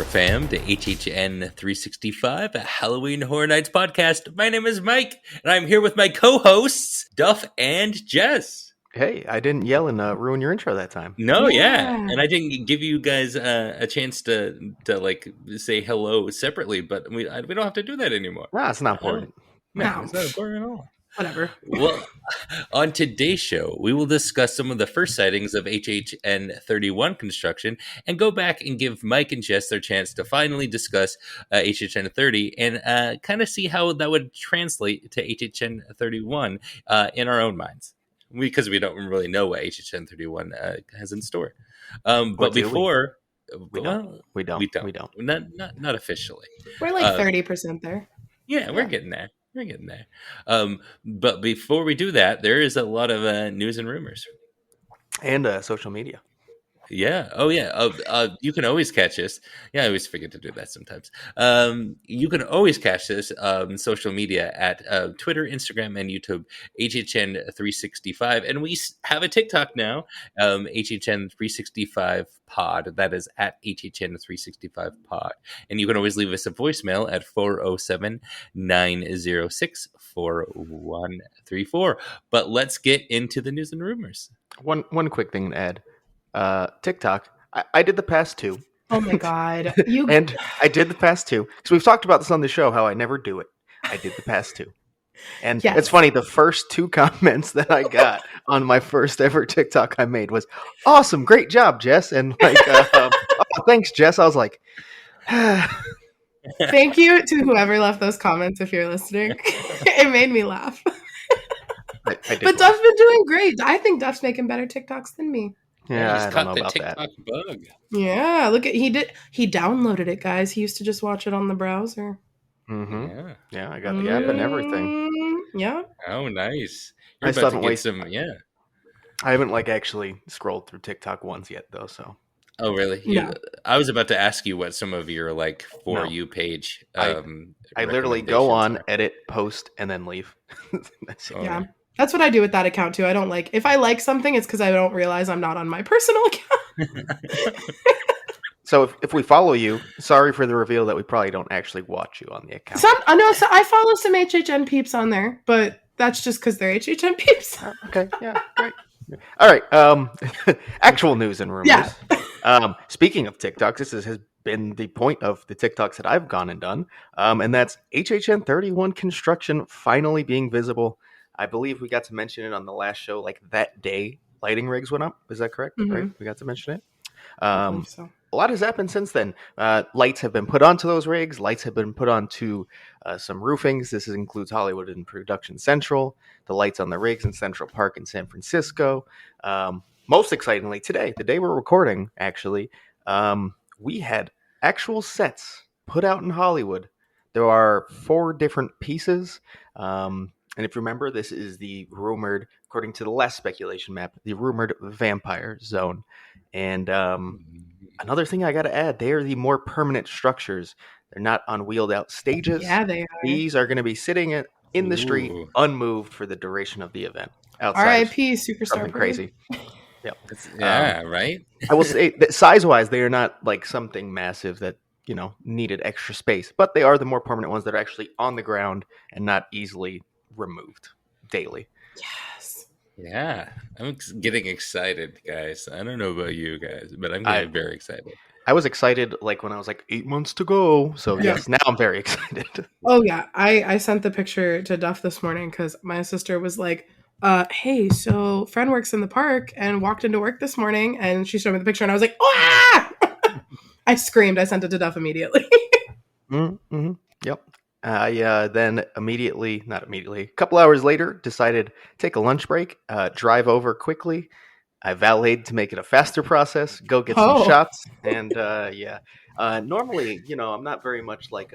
fam, to HHN 365, a Halloween Horror Nights podcast. My name is Mike, and I'm here with my co-hosts, Duff and Jess. Hey, I didn't yell and ruin your intro that time. No, yeah. And I didn't give you guys a chance to like say hello separately, but we don't have to do that anymore. Nah, it's not important. No, it's not important at all. Whatever. Well, on today's show, we will discuss some of the first sightings of HHN 31 construction and go back and give Mike and Jess their chance to finally discuss HHN 30 and kind of see how that would translate to HHN 31 in our own minds. Because we don't really know what HHN 31 has in store. But before... We don't. Not officially. We're like 30% there. Yeah, we're getting there. But before we do that, there is a lot of news and rumors. And social media. Yeah. Oh, yeah. You can always catch us. Yeah, I always forget to do that sometimes. You can always catch us on social media at Twitter, Instagram, and YouTube, HHN365. And we have a TikTok now, HHN365 Pod. That is at HHN365 Pod. And you can always leave us a voicemail at 407-906-4134. But let's get into the news and rumors. One quick thing to add. TikTok. I did the past two. Oh my god! And I did the past two because we've talked about this on the show. How I never do it. I did the past two, and yes. It's funny. The first two comments that I got on my first ever TikTok I made was awesome, great job, Jess, and like, oh, thanks, Jess. I was like, thank you to whoever left those comments. If you're listening, it made me laugh. But Duff's been doing great. I think Duff's making better TikToks than me. Yeah, I don't know about TikTok that. Bug. Yeah, look at he downloaded it, guys. He used to just watch it on the browser. Mm-hmm. Yeah, I got the app and everything. Yeah. Oh, nice. I still haven't wasted some. Yeah. I haven't actually scrolled through TikTok once yet, though. So. Oh, really? No. I was about to ask you what some of your For You page. I literally go on, edit, post, and then leave. That's it. Yeah. That's what I do with that account too. I don't like if I like something, it's because I don't realize I'm not on my personal account. So if we follow you, sorry for the reveal that we probably don't actually watch you on the account. So I follow some HHN peeps on there, but that's just because they're HHN peeps. Okay, yeah, great. All right, actual news and rumors. Yeah. Speaking of TikToks, this has been the point of the TikToks that I've gone and done, and that's HHN 31 construction finally being visible. I believe we got to mention it on the last show, like that day lighting rigs went up. Is that correct? Mm-hmm. Right? We got to mention it. I believe so. A lot has happened since then. Lights have been put onto those rigs. Lights have been put onto some roofings. This includes Hollywood and Production Central, the lights on the rigs in Central Park in San Francisco. Most excitingly today, the day we're recording, actually, we had actual sets put out in Hollywood. There are 4 different pieces. And if you remember, this is the rumored, according to the last speculation map, the rumored vampire zone. And another thing I got to add, they are the more permanent structures. They're not on wheeled out stages. Yeah, they are. These are going to be sitting in the street, unmoved for the duration of the event. R.I.P. Superstar. Crazy. Yep. Yeah, right? I will say that size-wise, they are not like something massive that, needed extra space. But they are the more permanent ones that are actually on the ground and not easily removed daily. Yes. Yeah. I'm getting excited, guys. I don't know about you guys, but I'm getting very excited. I was excited like when I was like 8 months to go. So yes, now I'm very excited. Oh yeah. I sent the picture to Duff this morning because my sister was like, hey, so friend works in the park and walked into work this morning and she showed me the picture and I was like, ah! I screamed. I sent it to Duff immediately. Mm-hmm. Yep. I then not immediately, a couple hours later, decided to take a lunch break, drive over quickly. I valeted to make it a faster process, go get some shots. And normally, I'm not very much like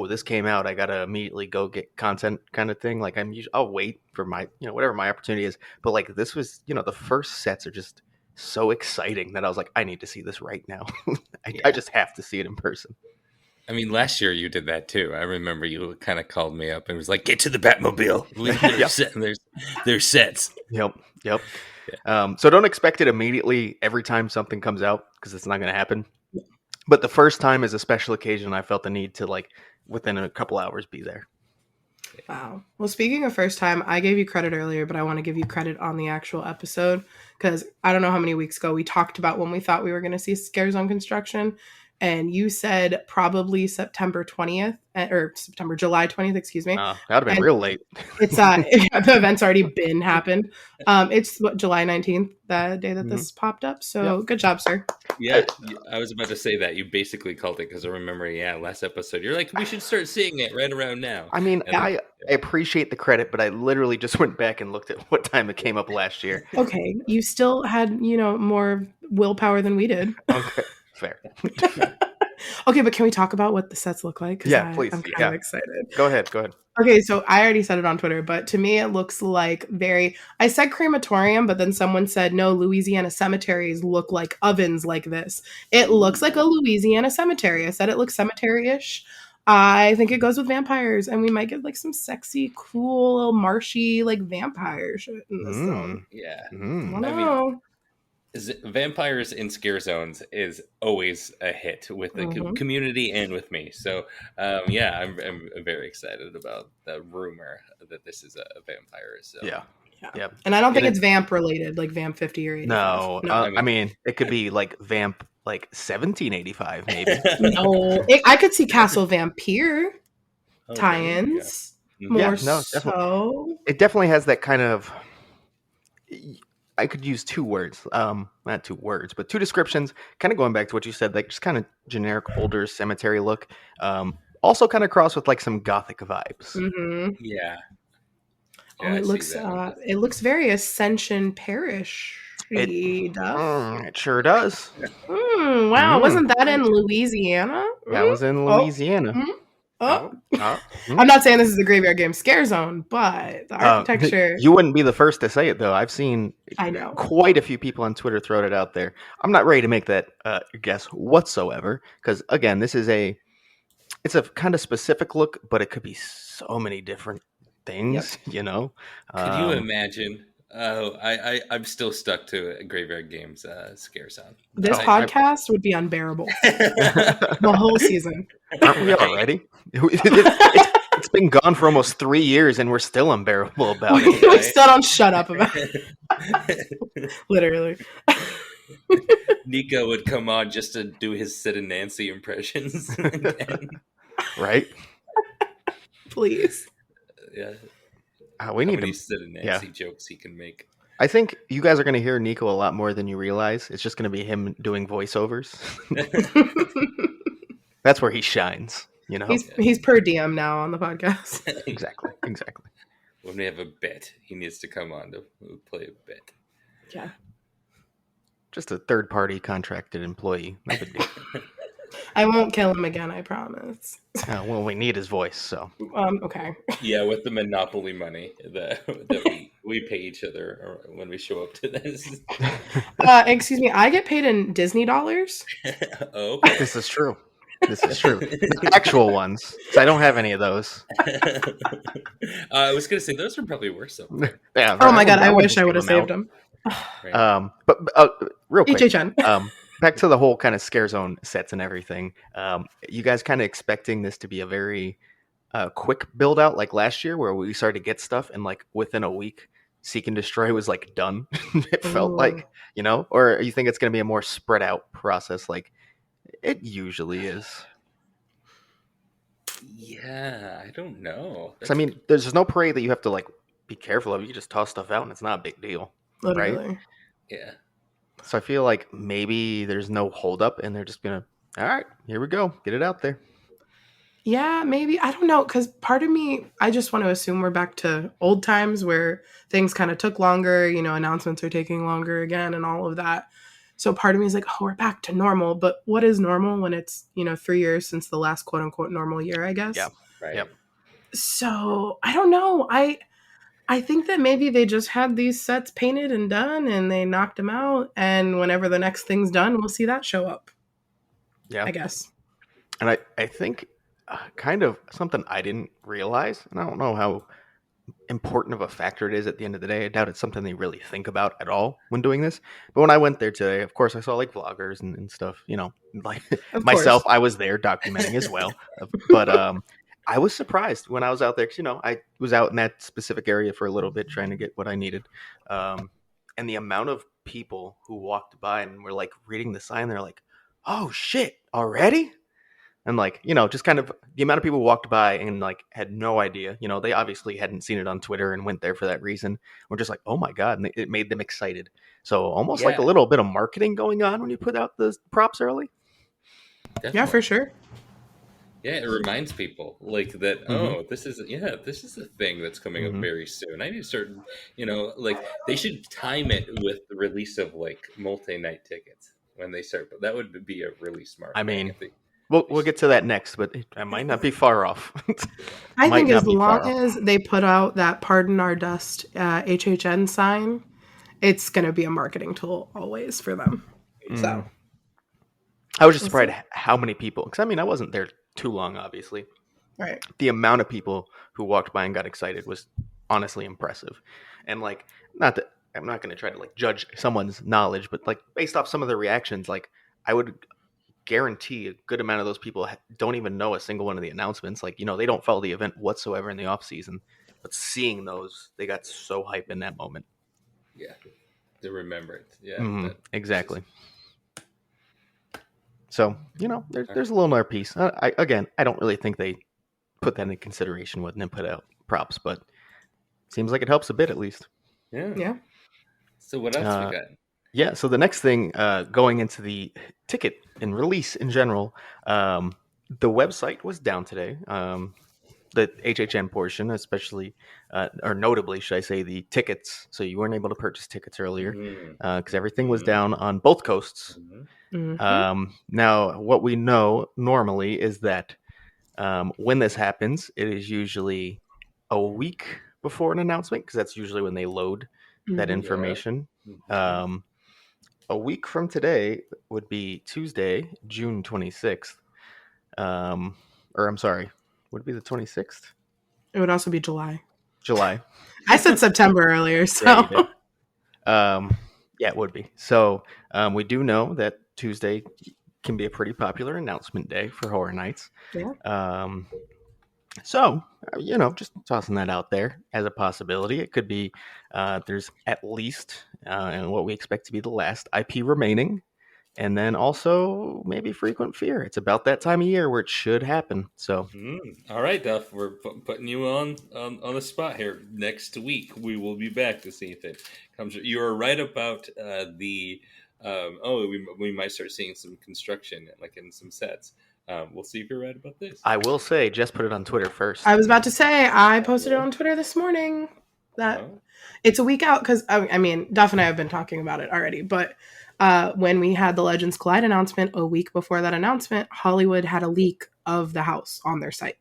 this came out, I got to immediately go get content kind of thing. Like I'll wait for my, whatever my opportunity is. But like this was, the first sets are just so exciting that I was like, I need to see this right now. I just have to see it in person. I mean, last year you did that too. I remember you kind of called me up and was like, "Get to the Batmobile. There's sets." Yep. Yeah. So don't expect it immediately every time something comes out because it's not going to happen. But the first time is a special occasion. I felt the need to like within a couple hours be there. Wow. Well, speaking of first time, I gave you credit earlier, but I want to give you credit on the actual episode because I don't know how many weeks ago we talked about when we thought we were going to see Scarezone construction. And you said probably September 20th or July 20th, excuse me. That would have been And real late. It's the event's already been happened. It's July 19th, the day that this popped up. So good job, sir. Yeah, I was about to say that. You basically called it because I remember, last episode. You're like, we should start seeing it right around now. I mean, I appreciate the credit, but I literally just went back and looked at what time it came up last year. Okay, you still had, more willpower than we did. Okay, fair. Okay, but can we talk about what the sets look like? Yeah, please. I'm kind of excited. Go ahead. Okay, so I already said it on Twitter, but to me it looks like I said crematorium, but then someone said, no, Louisiana cemeteries look like ovens like this. It looks like a Louisiana cemetery. I said it looks cemetery-ish. I think it goes with vampires, and we might get like some sexy, cool, little marshy, like vampire shit in this zone. Yeah. I don't know. Vampires in scare zones is always a hit with the community and with me. So, I'm very excited about the rumor that this is a vampire. So. Yeah. And I don't think it's vamp related, like Vamp 50 or 85. No. I mean, it could be like Vamp, like 1785, maybe. No, I could see Castle Vampire tie-ins more so. Definitely. It definitely has that kind of. I could use two words, not two words, but two descriptions, kind of going back to what you said, like just kind of generic older cemetery look. Also kind of cross with like some gothic vibes. Mm-hmm. Yeah. It looks very Ascension Parish. It sure does. Wow, wasn't that in Louisiana? That was in Louisiana. I'm not saying this is a graveyard game scare zone, but the architecture. You wouldn't be the first to say it, though. I've seen quite a few people on Twitter throw it out there. I'm not ready to make that guess whatsoever, because again, it's a kind of specific look, but it could be so many different things. Could you imagine? Oh, I'm still stuck to Graveyard Games scare zone. This podcast would be unbearable the whole season. Aren't we already? It's been gone for almost 3 years, and we're still unbearable about it. We still don't shut up about it. Literally. Nico would come on just to do his Sid and Nancy impressions. Right? Please. Yeah. We need to Sid and Nancy jokes he can make. I think you guys are going to hear Nico a lot more than you realize. It's just going to be him doing voiceovers. That's where he shines. He's per diem now on the podcast. Exactly. When we have a bit, he needs to come on to play a bit. Yeah. Just a third-party contracted employee. No big deal. I won't kill him again, I promise. Well, we need his voice, so. Okay. Yeah, with the Monopoly money that we pay each other when we show up to this. Excuse me, I get paid in Disney dollars. Oh, This is true. The actual ones. So I don't have any of those. I was going to say, those are probably worth something. Yeah. Oh my God, I wish I would have saved them. Right. But real quick. HHN. Back to the whole kind of scare zone sets and everything. You guys kind of expecting this to be a very quick build out like last year where we started to get stuff and like within a week Seek and Destroy was like done. It felt like, or you think it's going to be a more spread out process like it usually is? Yeah, I don't know. I mean, there's no parade that you have to like be careful of. You just toss stuff out and it's not a big deal. Literally. Right? Yeah. So I feel like maybe there's no holdup and they're just going to, all right, here we go. Get it out there. Yeah, maybe. I don't know. Because part of me, I just want to assume we're back to old times where things kind of took longer, announcements are taking longer again and all of that. So part of me is like, oh, we're back to normal. But what is normal when it's, 3 years since the last quote unquote normal year, I guess? Yeah. Right. Yep. So I don't know. I think that maybe they just had these sets painted and done and they knocked them out. And whenever the next thing's done, we'll see that show up. Yeah. I guess. And I think kind of something I didn't realize, and I don't know how important of a factor it is at the end of the day. I doubt it's something they really think about at all when doing this. But when I went there today, of course, I saw like vloggers and stuff, like Of myself, course. I was there documenting as well. But I was surprised when I was out there because I was out in that specific area for a little bit trying to get what I needed, and the amount of people who walked by and were like reading the sign, they're like, "Oh shit, already!" And like, just kind of the amount of people walked by and like had no idea. They obviously hadn't seen it on Twitter and went there for that reason. We're just like, oh my God. And it made them excited. So almost like a Yeah, little bit of marketing going on when you put out the props early. Yeah, for definitely. sure. Yeah, it reminds people like that. Mm-hmm. Oh, this is a thing that's coming up Mm-hmm. very soon. I need certain, like they should time it with the release of like multi-night tickets when they start. But that would be a really smart I thing mean, if they. we'll get to that next, but I might not be far off. I Might think not as be long far off. as they put out that "Pardon Our Dust" HHN sign, it's going to be a marketing tool always for them. Mm. So I was just we'll surprised see. how many people, because I mean, I wasn't there too long, obviously. Right. The amount of people who walked by and got excited was honestly impressive. And like, not that I'm not going to try to like judge someone's knowledge, but like based off some of the reactions, like I would guarantee a good amount of those people don't even know a single one of the announcements. Like, they don't follow the event whatsoever in the off season, but seeing those, they got so hype in that moment. Yeah, to remember it. Yeah, that Exactly. So, there's a little more piece. I don't really think they put that into consideration when they put out props, but seems like it helps a bit at least. Yeah. Yeah. So what else we Uh, got? yeah. So the next thing, going into the ticket and release in general, the website was down today. The HHN portion, especially, or notably, should I say, the tickets. So you weren't able to purchase tickets earlier Mm, because everything was mm, down on both coasts. mm. Hmm. Now, what we know normally is that when this happens, it is usually a week before an announcement because that's usually when they load that Hmm. Yeah. information. Mhm. Um, a week from today would be Tuesday, June 26th. Or I'm sorry, would it be the 26th? It would also be July. July. I said September earlier, Yeah, you so did. Yeah, it would be. So we do know that Tuesday can be a pretty popular announcement day for Horror Nights. yeah. Um, So, just tossing that out there as a possibility. It could be there's at least, and what we expect to be the last IP remaining, and then also maybe Frequent Fear. It's about that time of year where it should happen. So, All right, Duff. We're putting you on the spot here. Next week we will be back to see if it comes. You are right about the. We might start seeing some construction, like in some sets. We'll see if you're right about this. I will say, Jess put it on Twitter first. I was about to say I posted it on Twitter this morning that Oh, it's a week out because I mean Duff and I have been talking about it already, but when we had the Legends Collide announcement a week before that announcement, Hollywood had a leak of the house on their site.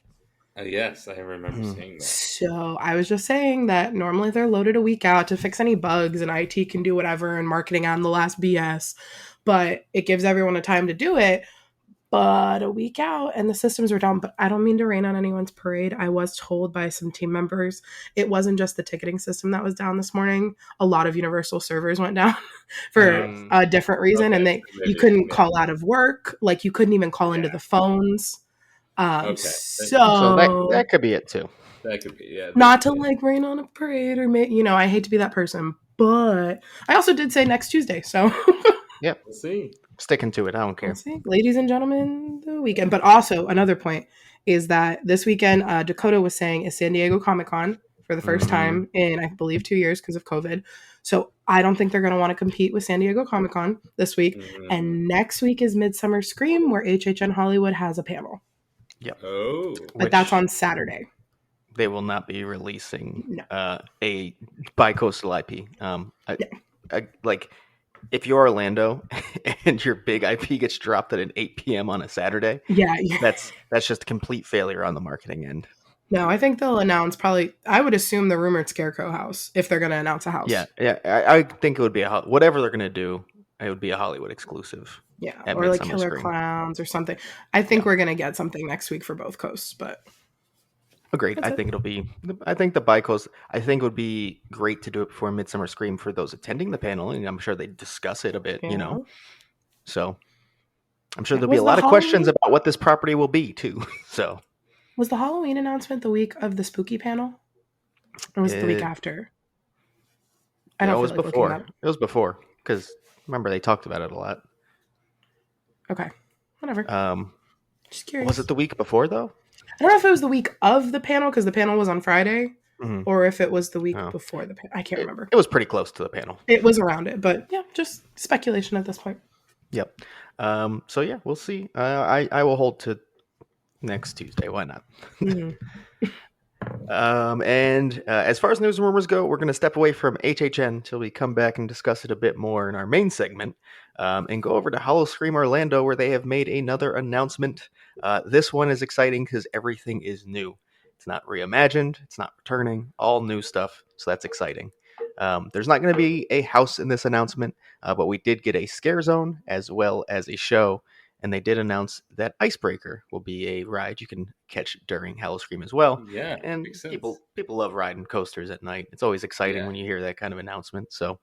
yes, I remember Hmm. seeing that. So I was just saying that normally they're loaded a week out to fix any bugs and IT can do whatever and marketing on the last BS, but it gives everyone a time to do it. But a week out and the systems were down. But I don't mean to rain on anyone's parade. I was told by some team members it wasn't just the ticketing system that was down this morning. A lot of Universal servers went down for Mm, a different reason, Okay, and so you maybe, couldn't yeah, call out of work, like you couldn't even call into yeah. the phones. Okay, so that So that could be it too. that could be, yeah. not to like rain on a parade or I hate to be that person, but I also did say next Tuesday. So Yep, We'll see. sticking to it. I don't we'll care. see, ladies and gentlemen, the weekend. But also another point is that this weekend, Dakota was saying is San Diego Comic Con for the first Hmm. time in I believe 2 years because of COVID. So I don't think they're going to want to compete with San Diego Comic Con this week. Mhm. And next week is Midsummer Scream, where HHN Hollywood has a panel, Yep. Oh, but that's Which on Saturday. they will not be releasing No. a bi-coastal IP. Like if you're Orlando and your big IP gets dropped at an 8 p.m. on a Saturday, Yeah. that's just a complete failure on the marketing end. No, I think they'll announce probably. I would assume the rumored Scarecrow house if they're going to announce a house. Yeah. I think it would be whatever they're gonna do. It would be a Hollywood exclusive Yeah, at or like Midsummer Killer Scream. Clowns or something. I Yeah, think we're going to get something next week for both coasts, but agreed. that's I it. think it'll be. I think the bi-coast. I think it would be great to do it before Midsummer Scream for those attending the panel, and I'm sure they discuss it a bit. Yeah. So I'm sure there'll be Was a the lot of questions Halloween about what this property will be too. So was the Halloween announcement the week of the spooky panel? Or was it the week it, after? I it don't was feel like looking before. that. It was before because remember they talked about it a lot. Okay. Whatever. Just Was curious. it the week before though? I don't know if it was the week of the panel because the panel was on Friday, Mm-hmm. or if it was the week No, before the panel. I can't remember. it was pretty close to the panel. It was around it, but yeah, just speculation at this point. Yep. So yeah, we'll see. I will hold to next Tuesday. Why not? Mhm. And as far as news and rumors go, we're going to step away from HHN until we come back and discuss it a bit more in our main segment, and go over to Howl-O-Scream Orlando, where they have made another announcement. This one is exciting because everything is new. It's not reimagined. It's not returning. All new stuff. So that's exciting. There's not going to be a house in this announcement, but we did get a Scarezone as well as a show. And they did announce that Icebreaker will be a ride you can catch during Howl-O-Scream as well. Yeah, And makes sense. people love riding coasters at night. It's always exciting Yeah. when you hear that kind of announcement. So,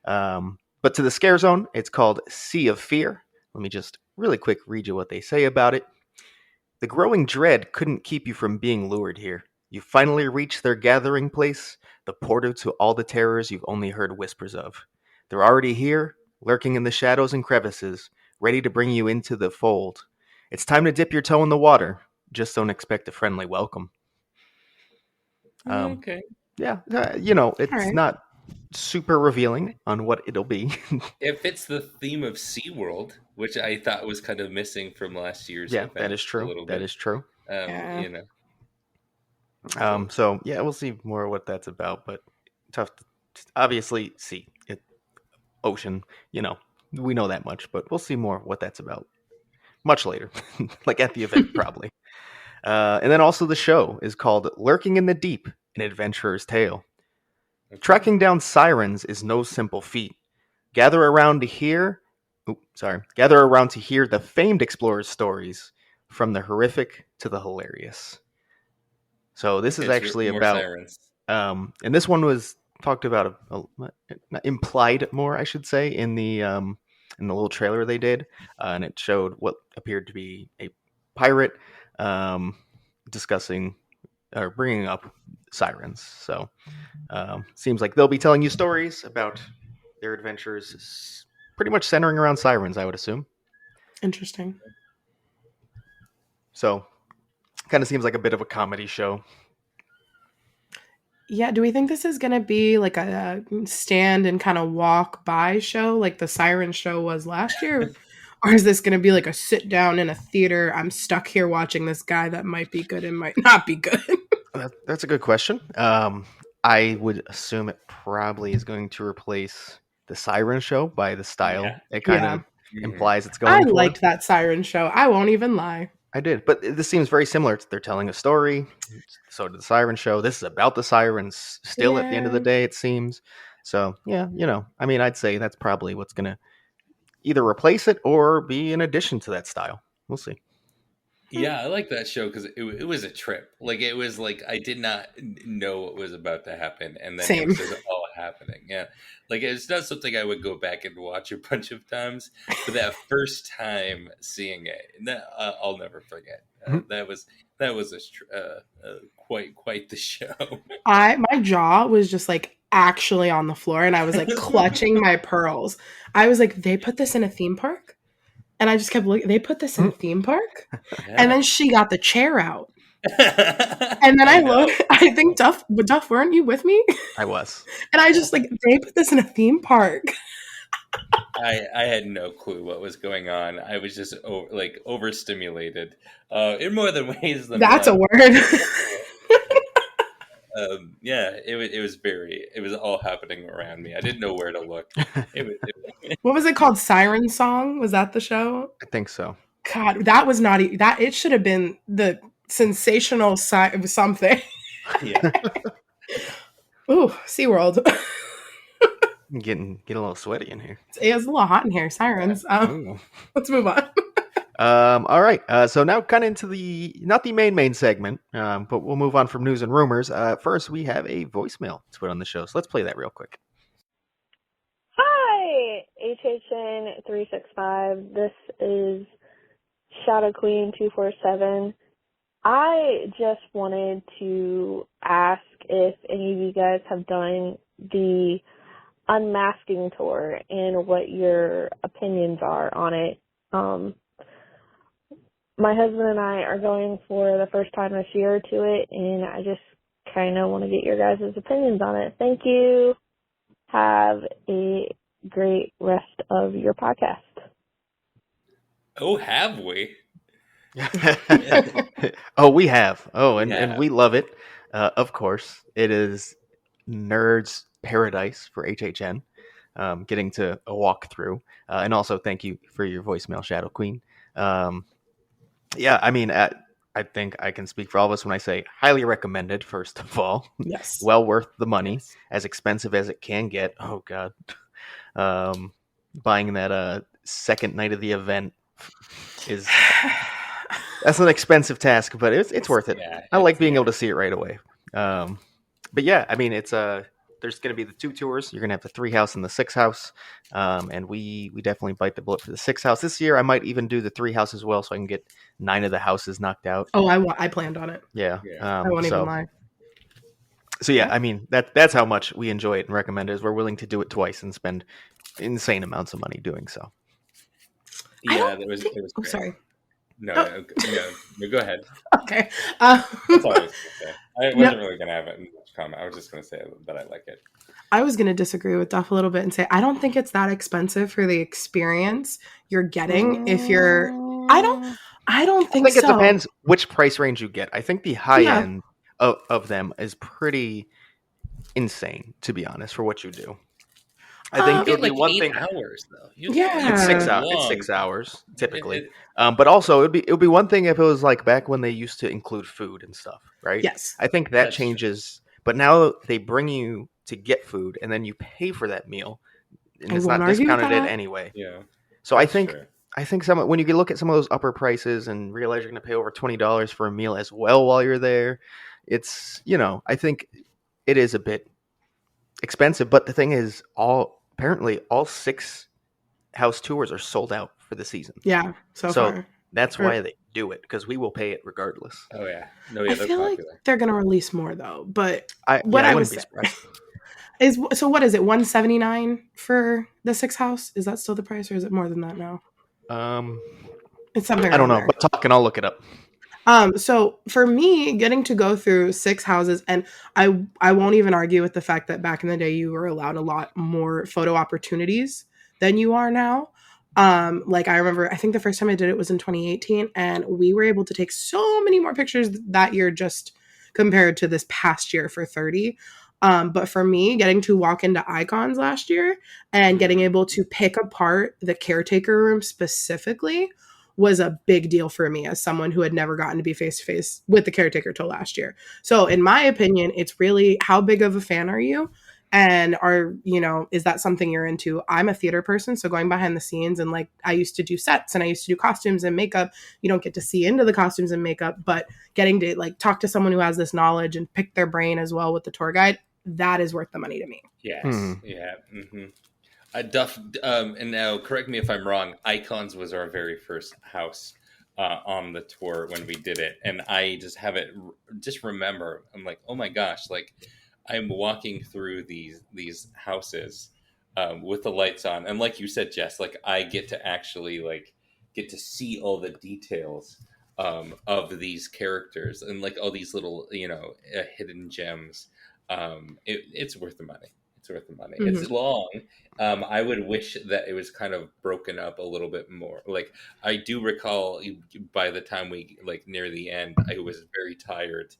but to the Scare Zone, it's called Sea of Fear. Let me just really quick read you what they say about it. The growing dread couldn't keep you from being lured here. You finally reached their gathering place, the portal to all the terrors you've only heard whispers of. They're already here, lurking in the shadows and crevices, ready to bring you into the fold. It's time to dip your toe in the water. Just don't expect a friendly welcome. Okay. Yeah, All it's right. not super revealing on what it'll be. It fits the theme of SeaWorld, which I thought was kind of missing from last year's Yeah, that event is a true. little That bit. is true. Yeah. So So yeah, we'll see more of what that's about, but tough to obviously see it. Ocean, we know that much, but we'll see more what that's about much later, like at the event probably. And then also the show is called Lurking in the Deep, an Adventurer's Tale. okay. Tracking down sirens is no simple feat. Gather around to hear, gather around to hear the famed explorers' stories, from the horrific to the hilarious. So this is Okay, so actually more about, sirens. and this one was talked about, implied more, I should say, in the little trailer they did, and it showed what appeared to be a pirate discussing or bringing up sirens. So seems like they'll be telling you stories about their adventures, pretty much centering around sirens, I would assume. Interesting. So kind of seems like a bit of a comedy show. Yeah, do we think this is going to be like a stand and kind of walk by show like the Siren show was last year? Or is this going to be like a sit down in a theater? I'm stuck here watching this guy that might be good and might not be good. That's a good question. I would assume it probably is going to replace the Siren Show by the style Yeah. it kind Yeah. of implies it's I going for. liked that Siren show. I won't even lie. I did, but this seems very similar. They're telling a story. So did the Siren Show. This is about the sirens still at the end of the Yeah. day, it seems. So yeah, I mean, I'd say that's probably what's going to either replace it or be an addition to that style. We'll see. Yeah, I like that show because it was a trip. Like it was like I did not know what was about to happen, and then it Same. was just all happening. Yeah, like it's not something I would go back and watch a bunch of times, but that first time seeing it, that I'll never forget. That was quite the show. My jaw was just like actually on the floor and I was like clutching my pearls. I was like, they put this in a theme park? And I just kept looking, they put this in a theme park? And then she got the chair out. And then I looked, I think Duff, weren't you with me? I was. And I just like, they put this in a theme park. I had no clue what was going on. I was just overstimulated in more than ways than That's one. a word. Yeah, it was all happening around me. I didn't know where to look. What was it called? Siren Song? Was that the show? I think so. God, that was not that. It should have been the sensational something. Yeah. Ooh, SeaWorld. Getting a little sweaty in here. It's a little hot in here. Sirens. Let's move on. All right. So now kind of into not the main segment, but we'll move on from news and rumors. First, we have a voicemail to put on the show. So let's play that real quick. Hi, HHN 365. This is Shadow Queen 247. I just wanted to ask if any of you guys have done the unmasking tour and what your opinions are on it. My husband and I are going for the first time this year to it, and I just kind of want to get your guys' opinions on it. Thank you. Have a great rest of your podcast. Oh, have we? Oh, we have. Oh, and Yeah. we love it. Of course, it is nerds paradise for HHN. Getting to a walkthrough, and also thank you for your voicemail, Shadow Queen. Yeah, I mean, I think I can speak for all of us when I say highly recommended. First of all, Yes. well worth the money, Yes. as expensive as it can get. Oh God, buying that second night of the event is that's an expensive task, but it's worth it. Yeah, I like being able to see it right away. But yeah, I mean, it's there's going to be the 2 tours. You're going to have the 3 house and the 6 house, and we definitely bite the bullet for the 6 house this year. I might even do the 3 house as well, so I can get 9 of the houses knocked out. Oh, I planned on it. Yeah, Yeah. I won't even lie. So yeah, I mean that's how much we enjoy it and recommend it. Is we're willing to do it twice and spend insane amounts of money doing so. Yeah, it was Oh, great. sorry. No, go ahead. Okay. That's all I was going to say. I wasn't really going to have it in much comment. I was just going to say that I like it. I was going to disagree with Duff a little bit and say I don't think it's that expensive for the experience you're getting. If you're, I don't think so. It depends which price range you get. I think the high end of them is pretty insane, to be honest, for what you do. I think it would be one 8 hours though. It's 6 hours. It's 6 hours typically. But also it would be one thing if it was like back when they used to include food and stuff, right? Yes. I think that changes. True. But now they bring you to get food and then you pay for that meal, and it's not discounted in anyway. Yeah. So I think when you look at some of those upper prices and realize you're going to pay over $20 for a meal as well while you're there, it's I think it is a bit expensive. But the thing is, apparently all 6 house tours are sold out for the season. Yeah, so far. That's why they do it, because we will pay it regardless. Oh yeah, no, yeah, I feel like they're gonna release more though. But I wouldn't be surprised. So what is it? $179 for the 6 house? Is that still the price, or is it more than that now? It's something I don't know, but talk and I'll look it up. So for me, getting to go through 6 houses, and I won't even argue with the fact that back in the day you were allowed a lot more photo opportunities than you are now. Like I remember, I think the first time I did it was in 2018, and we were able to take so many more pictures that year just compared to this past year for 30. But for me, getting to walk into Icons last year and getting able to pick apart the caretaker room specifically was a big deal for me as someone who had never gotten to be face-to-face with the caretaker till last year. So in my opinion, it's really how big of a fan are you? And is that something you're into? I'm a theater person, so going behind the scenes, and like I used to do sets and I used to do costumes and makeup. You don't get to see into the costumes and makeup, but getting to like talk to someone who has this knowledge and pick their brain as well with the tour guide, that is worth the money to me. Yes. Yeah. Mm-hmm. Duff, and now correct me if I'm wrong, Icons was our very first house on the tour when we did it. And I just remember, I'm like, oh my gosh, like I'm walking through these houses with the lights on. And like you said, Jess, like I get to actually get to see all the details of these characters and like all these little, hidden gems. It's worth the money. It's worth the money. Mm-hmm. It's long. I would wish that it was kind of broken up a little bit more. Like I do recall by the time we near the end, I was very tired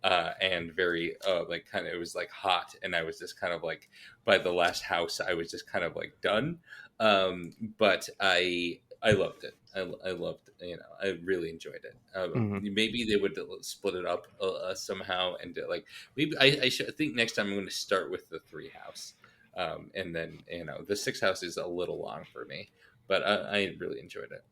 and very it was like hot, and I was just kind of like by the last house I was just kind of like done. But I loved it. I loved, I really enjoyed it. Maybe they would split it up somehow, and maybe I think next time I'm going to start with the 3 house, and then the 6 house is a little long for me, but I really enjoyed it.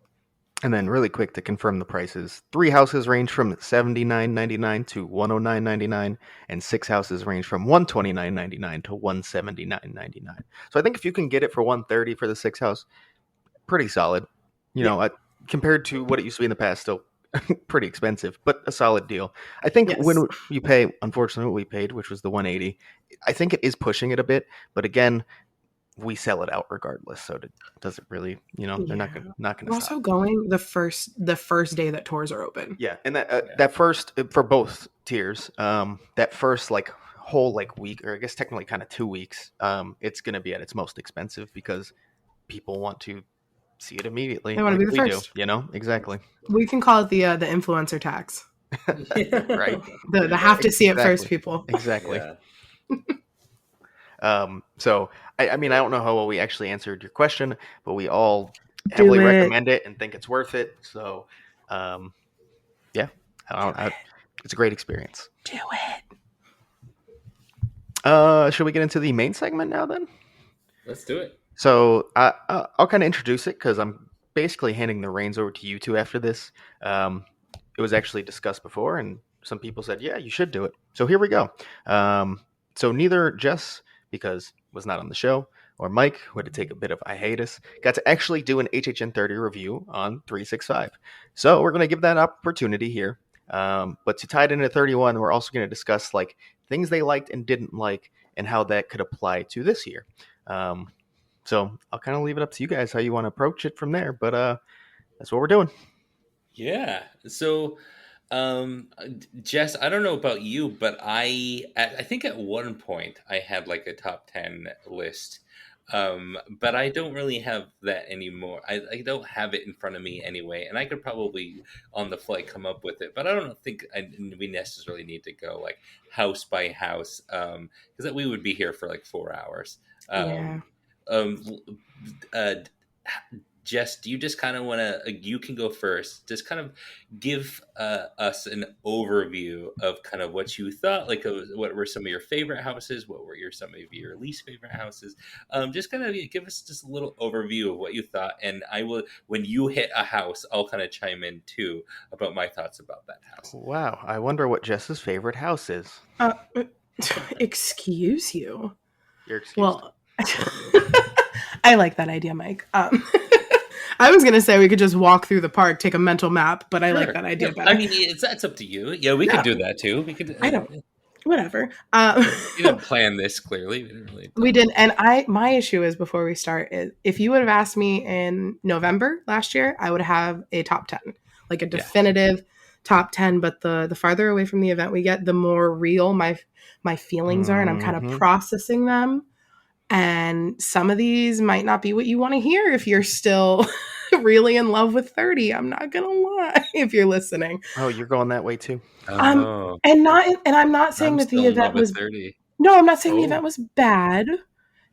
And then really quick to confirm the prices, 3 houses range from $79.99 to $109.99, and 6 houses range from $129.99 to $179.99. So I think if you can get it for $130 for the 6 house, pretty solid. compared to what it used to be in the past, still pretty expensive, but a solid deal. I think Yes. when you pay, unfortunately, what we paid, which was the 180, I think it is pushing it a bit. But again, we sell it out regardless, so does it really? They're not Yeah. gonna We're stop. also going the first day that tours are open. Yeah, and that first for both tiers, that first like whole like week, or I guess technically kind of 2 weeks, it's gonna be at its most expensive because people want to see it immediately, They want to like be the we do. first. Exactly. We can call it the influencer tax. Right. The have to see it first Exactly. people. Exactly. Yeah. So I mean, I don't know how well we actually answered your question, but we all heavily recommend it and think it's worth it. So, yeah, it's a great experience. Do it. Should we get into the main segment now then? Let's do it. So I'll kind of introduce it because I'm basically handing the reins over to you two after this. It was actually discussed before, and some people said, "Yeah, you should do it." So here we go. So neither Jess, because was not on the show, or Mike, who had to take a bit of hiatus, got to actually do an HHN 30 review on 365. So we're going to give that opportunity here. But to tie it into 31, we're also going to discuss like things they liked and didn't like, and how that could apply to this year. So I'll kind of leave it up to you guys how you want to approach it from there. But that's what we're doing. Yeah. So, Jess, I don't know about you, but I think at one point I had like a top 10 list. But I don't really have that anymore. I don't have it in front of me anyway, and I could probably on the fly come up with it, but I don't think we necessarily need to go like house by house, because we would be here for like 4 hours. Yeah. Uh, Jess, do you just kind of want to? You can go first. Just kind of give us an overview of kind of what you thought. Like, what were some of your favorite houses? What were some of your least favorite houses? Just kind of give us just a little overview of what you thought, and I will. When you hit a house, I'll kind of chime in too about my thoughts about that house. Wow, I wonder what Jess's favorite house is. Excuse you. You're excused. Well, I like that idea, Mike. I was gonna say we could just walk through the park, take a mental map, but I like that idea better. I mean, that's up to you. Yeah, we could do that too. We could. I don't. Whatever. We didn't plan this clearly. We didn't. And my issue is, before we start, is if you would have asked me in November last year, I would have a top 10, like a definitive top 10. But the farther away from the event we get, the more real my feelings are, and I'm kind of processing them. And some of these might not be what you want to hear if you're still really in love with 30. I'm not gonna lie, if you're listening. Oh, you're going that way too. And I'm not saying that the event was 30. No, I'm not saying the event was bad.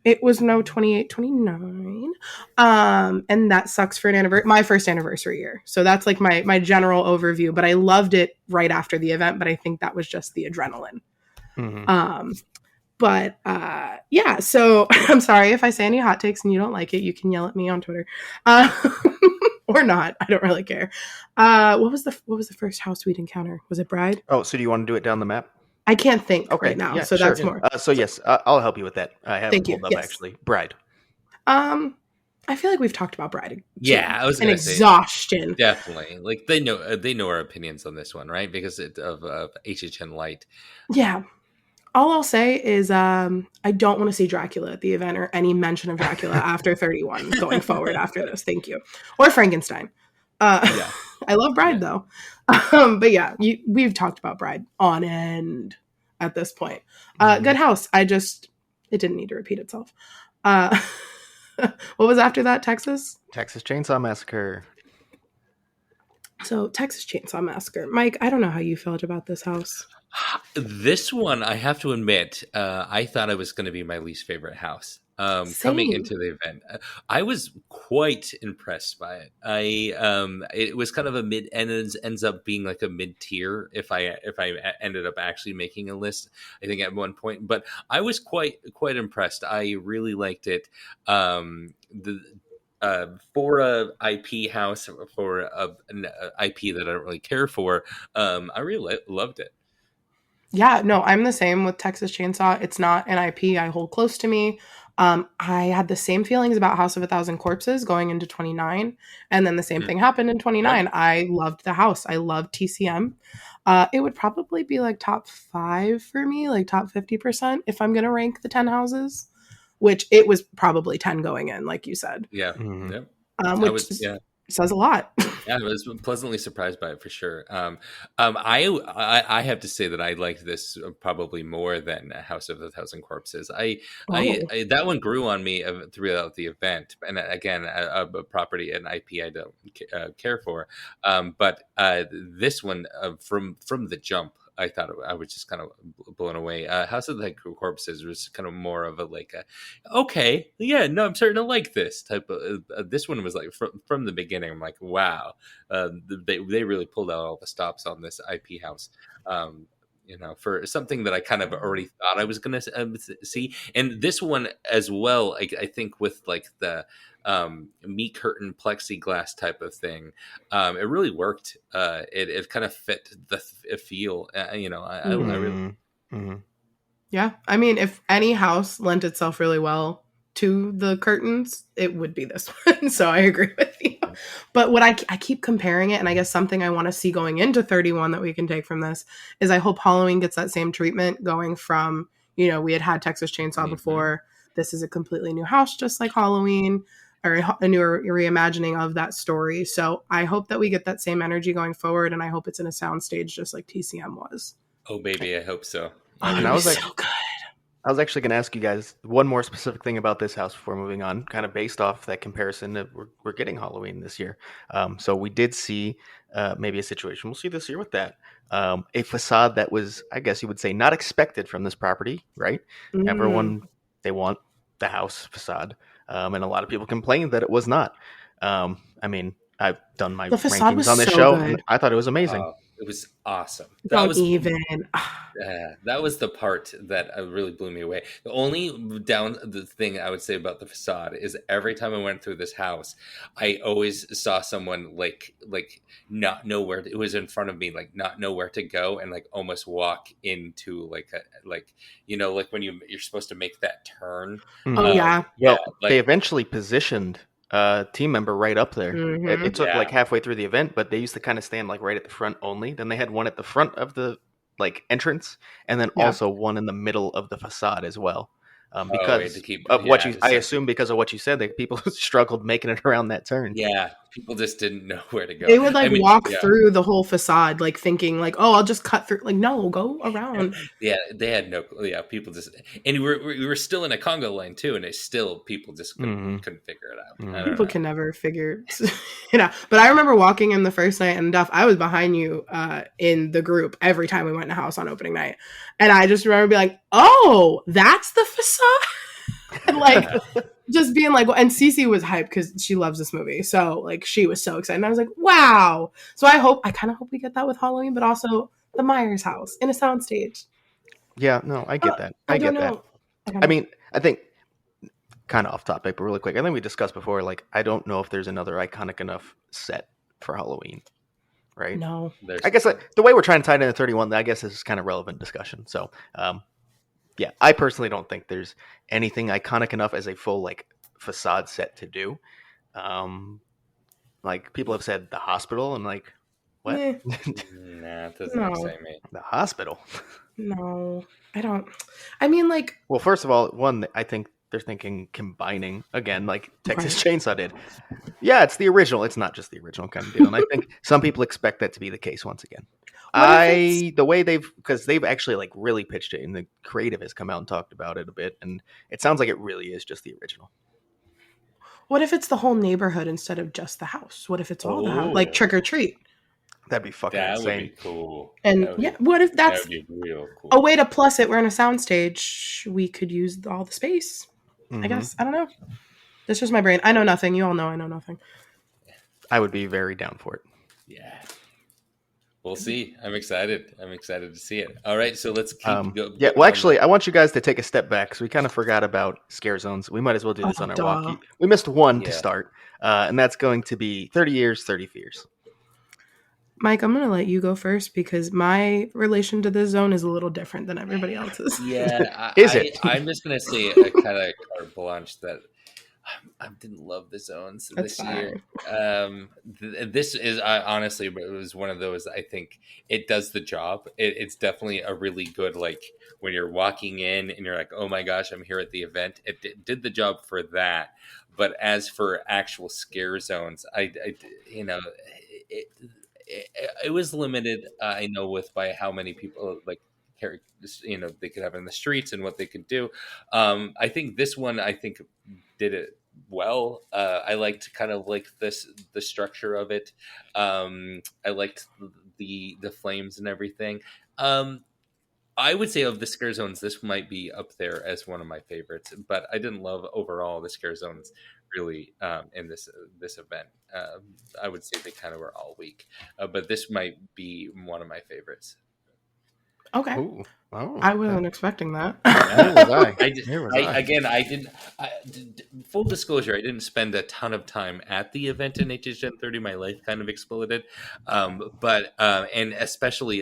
It was no 28, 29. And that sucks for my first anniversary year. So that's like my general overview. But I loved it right after the event. But I think that was just the adrenaline. Mm-hmm. Yeah, so I'm sorry if I say any hot takes and you don't like it. You can yell at me on Twitter, or not. I don't really care. What was the first house we'd encounter? Was it Bride? Oh, so do you want to do it down the map? I can't think right now, so sure. That's more. So yes, I'll help you with that. I have it pulled up actually. Bride. I feel like we've talked about Bride. Yeah, I was going to say exhaustion. Definitely, like they know our opinions on this one, right? Because of HHN Light. Yeah. All I'll say is I don't want to see Dracula at the event, or any mention of Dracula after 31 going forward after this. Thank you. Or Frankenstein. I love Bride though. But yeah, we've talked about Bride on end at this point. Good house. It didn't need to repeat itself. What was after that? Texas Chainsaw Massacre. So Texas Chainsaw Massacre. Mike, I don't know how you felt about this house. This one, I have to admit, I thought it was going to be my least favorite house. Coming into the event, I was quite impressed by it. It was kind of a mid, and it ends up being like a mid tier if I ended up actually making a list. I think at one point, but I was quite impressed. I really liked it. For a IP house, for an IP that I don't really care for, I really loved it. Yeah, no, I'm the same with Texas Chainsaw. It's not an IP I hold close to me. I had the same feelings about House of a Thousand Corpses going into 29, and then the same thing happened in 29. Yep. I loved the house. I loved TCM. It would probably be like top 5 for me, like top 50% if I'm going to rank the 10 houses, which it was probably 10 going in, like you said. Yeah. Mhm. Yep. Which says a lot. Yeah, I was pleasantly surprised by it for sure. I have to say that I liked this probably more than House of a Thousand Corpses. I that one grew on me throughout the event, and again, a property, an IP I don't care for. But this one, from the jump, I thought I was just kind of blown away. House of the Corpses was kind of more of okay, yeah, no, I'm starting to like this type of. This one was like from the beginning. I'm like, wow, they really pulled out all the stops on this IP house. For something that I kind of already thought I was going to see, and this one as well. I think with like the meat curtain plexiglass type of thing, it really worked. It kind of fit the feel. I really. Mm-hmm. Yeah. I mean, if any house lent itself really well to the curtains, it would be this one. So I agree with you. But what I keep comparing it, and I guess something I want to see going into 31 that we can take from this is I hope Halloween gets that same treatment going from, we had Texas Chainsaw before. This is a completely new house, just like Halloween, or a new reimagining of that story. So I hope that we get that same energy going forward, and I hope it's in a soundstage just like TCM was. Oh, baby, I hope so. And I was like, so good. I was actually going to ask you guys one more specific thing about this house before moving on, kind of based off that comparison that we're getting Halloween this year. So we did see maybe a situation we'll see this year with that. A facade that was, I guess you would say, not expected from this property, right? Everyone, they want the house facade. And a lot of people complained that it was not. I mean, I've done my rankings on this show, and I thought it was amazing. It was awesome. That was the part that really blew me away. The only the thing I would say about the facade is every time I went through this house, I always saw someone like not know where it was in front of me, like not know where to go, and like almost walk into like when you're supposed to make that turn. Oh yeah. Well, they eventually positioned team member right up there. It took like halfway through the event, but they used to kind of stand like right at the front only. Then they had one at the front of the like entrance, and then also one in the middle of the facade as well. Because I assume because of what you said, that people struggled making it around that turn. Yeah, people just didn't know where to go. They would walk through the whole facade, like thinking like, "Oh, I'll just cut through." Like, no, go around. Yeah, they had no. Yeah, people just, and we were still in a Congo line too, and people just couldn't figure it out. People can never figure, But I remember walking in the first night, and Duff, I was behind you in the group every time we went in a house on opening night, and I just remember being like, "Oh, that's the facade." Like just being like, and Cece was hyped because she loves this movie, so like she was so excited, and I was like, wow. So I kind of hope we get that with Halloween, but also the Myers house in a soundstage. Yeah, no, I get that. I get that. I mean, I think kind of off topic, but really quick, I think we discussed before, like, I don't know if there's another iconic enough set for Halloween, right? No. I guess the way we're trying to tie it into 31, I guess is kind of relevant discussion. So, yeah, I personally don't think there's anything iconic enough as a full like facade set to do. Like people have said the hospital, and like, what? Nah, it doesn't excite me. The hospital? No, I don't. I mean, like, well, first of all, one, I think they're thinking combining again, like Texas Chainsaw did. Yeah, it's the original. It's not just the original kind of deal, and I think some people expect that to be the case once again. The way because they've actually like really pitched it, and the creative has come out and talked about it a bit, and it sounds like it really is just the original. What if it's the whole neighborhood instead of just the house? What if it's all the house, like trick or treat? That'd be fucking insane. That would be cool. And what if that's real cool. A way to plus it? We're in a soundstage. We could use all the space. I guess. I don't know. That's just my brain. I know nothing. You all know I know nothing. I would be very down for it. Yeah. We'll see. I'm excited. To see it. All right, so let's keep going. Yeah, well, actually, I want you guys to take a step back because we kind of forgot about scare zones. We might as well do this on our walkie. We missed one to start, and that's going to be 30 years, 30 fears. Mike, I'm going to let you go first because my relation to this zone is a little different than everybody else's. Yeah, Is it? I'm just gonna say a kind of carte blanche that I didn't love the zones That's this year. fine. This is honestly, but it was one of those. I think it does the job. It's definitely a really good like when you're walking in and you're like, oh my gosh, I'm here at the event. Did the job for that. But as for actual scare zones, you know, it, it was limited. I know with by how many people like they could have in the streets and what they could do. I think this one I think did it well. I liked kind of like the structure of it. I liked the flames and everything. I would say of the scare zones, this might be up there as one of my favorites. But I didn't love overall the scare zones really in this event. I would say they kind of were all weak, but this might be one of my favorites. Okay. Ooh. Oh, I wasn't expecting that. Neither was I. Again, I didn't. Full disclosure, I didn't spend a ton of time at the event in HHN 30. My life kind of exploded, but and especially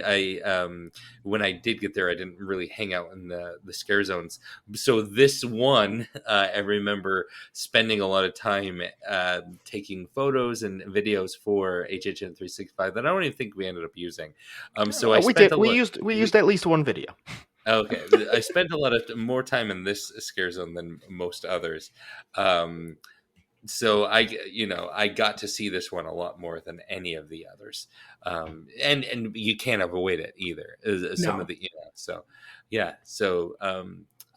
when I did get there, I didn't really hang out in the scare zones. So this one, I remember spending a lot of time taking photos and videos for HHN 365 that I don't even think we ended up using. So I spent we used at least one video. Okay, I spent a lot of more time in this scare zone than most others. So I got to see this one a lot more than any of the others. And you can't avoid it either. Some No. of the so yeah. So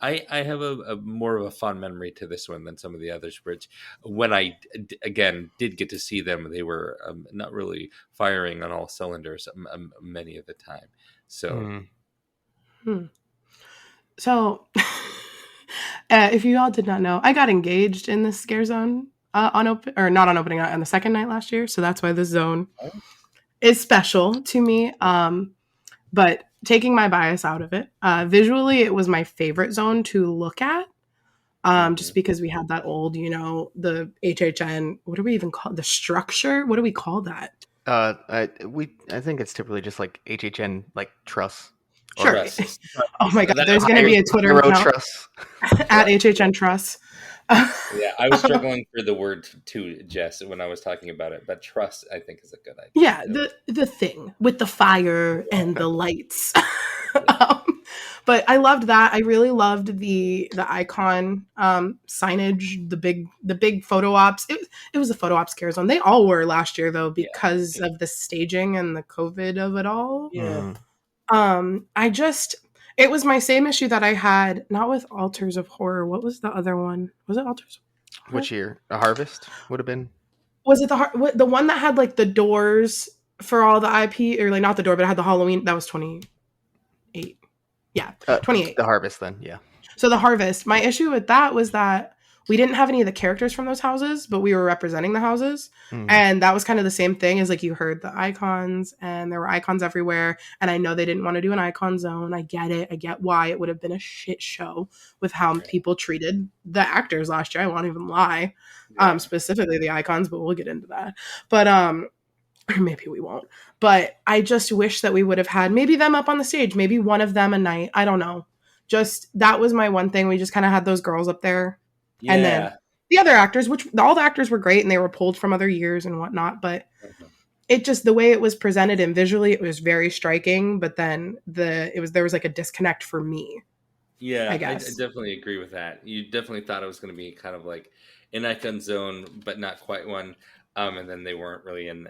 I have a more of a fond memory to this one than some of the others. Which when I again did get to see them, they were not really firing on all cylinders many of the time. So. So, if you all did not know, I got engaged in this scare zone not on opening night, on the second night last year. So that's why this zone is special to me. But taking my bias out of it, visually, it was my favorite zone to look at. Just because we had that old, the HHN. What do we even call the structure? What do we call that? I think it's typically just like HHN like truss. Sure. Trusses. Oh my God, there's going to be a Twitter account truss at HHN Truss. Yeah, I was struggling for the word too, Jess, when I was talking about it, but truss I think is a good idea. Yeah, the thing with the fire and the lights. But I loved that. I really loved the icon signage, the big photo ops. It was a photo ops scare zone. They all were last year though because of the staging and the COVID of it all. Yeah. It was my same issue that I had, not with Altars of Horror. What was the other one? Was it Altars of Horror? Which year? A Harvest would have been. Was it the one that had like the doors for all the IP, or like not the door, but it had the Halloween? That was 28. Yeah, 28. The Harvest then, yeah. So the Harvest. My issue with that was that we didn't have any of the characters from those houses, but we were representing the houses. And that was kind of the same thing as like you heard the icons and there were icons everywhere. And I know they didn't want to do an icon zone. I get it. I get why it would have been a shit show with how people treated the actors last year. I won't even lie. Specifically the icons, but we'll get into that. But or maybe we won't. But I just wish that we would have had maybe them up on the stage, maybe one of them a night. I don't know. Just that was my one thing. We just kind of had those girls up there. Yeah. And then the other actors, which all the actors were great and they were pulled from other years and whatnot, but it just, the way it was presented and visually, it was very striking, but then there was like a disconnect for me. Yeah, I guess. I definitely agree with that. You definitely thought it was going to be kind of like an icon zone, but not quite one. And then they weren't really in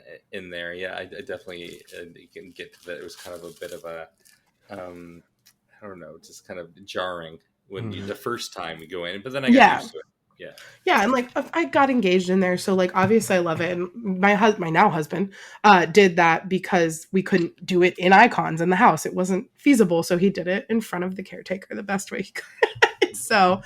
there. Yeah, I definitely you can get to that. It was kind of a bit of a, I don't know, just kind of jarring when the first time we go in, but then I got used to it. Yeah, and like I got engaged in there, so like obviously I love it. And my now husband did that because we couldn't do it in icons in the house; it wasn't feasible. So he did it in front of the caretaker the best way he could. So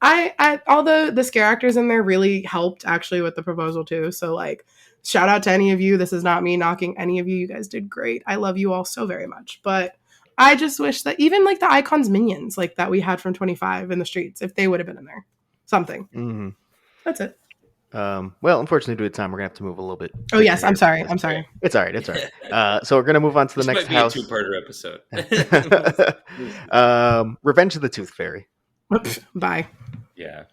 I all the scare actors in there really helped actually with the proposal too. So like shout out to any of you. This is not me knocking any of you. You guys did great. I love you all so very much, but I just wish that even like the icons minions like that we had from 25 in the streets, if they would have been in there. Something. That's it. Well, unfortunately, due to time, we're gonna have to move a little bit. Oh yes, quicker I'm here. sorry. I'm sorry. It's all right. It's all right. So we're gonna move on to the This next might be house. a two-parter episode. Revenge of the Tooth Fairy. Bye. Yeah,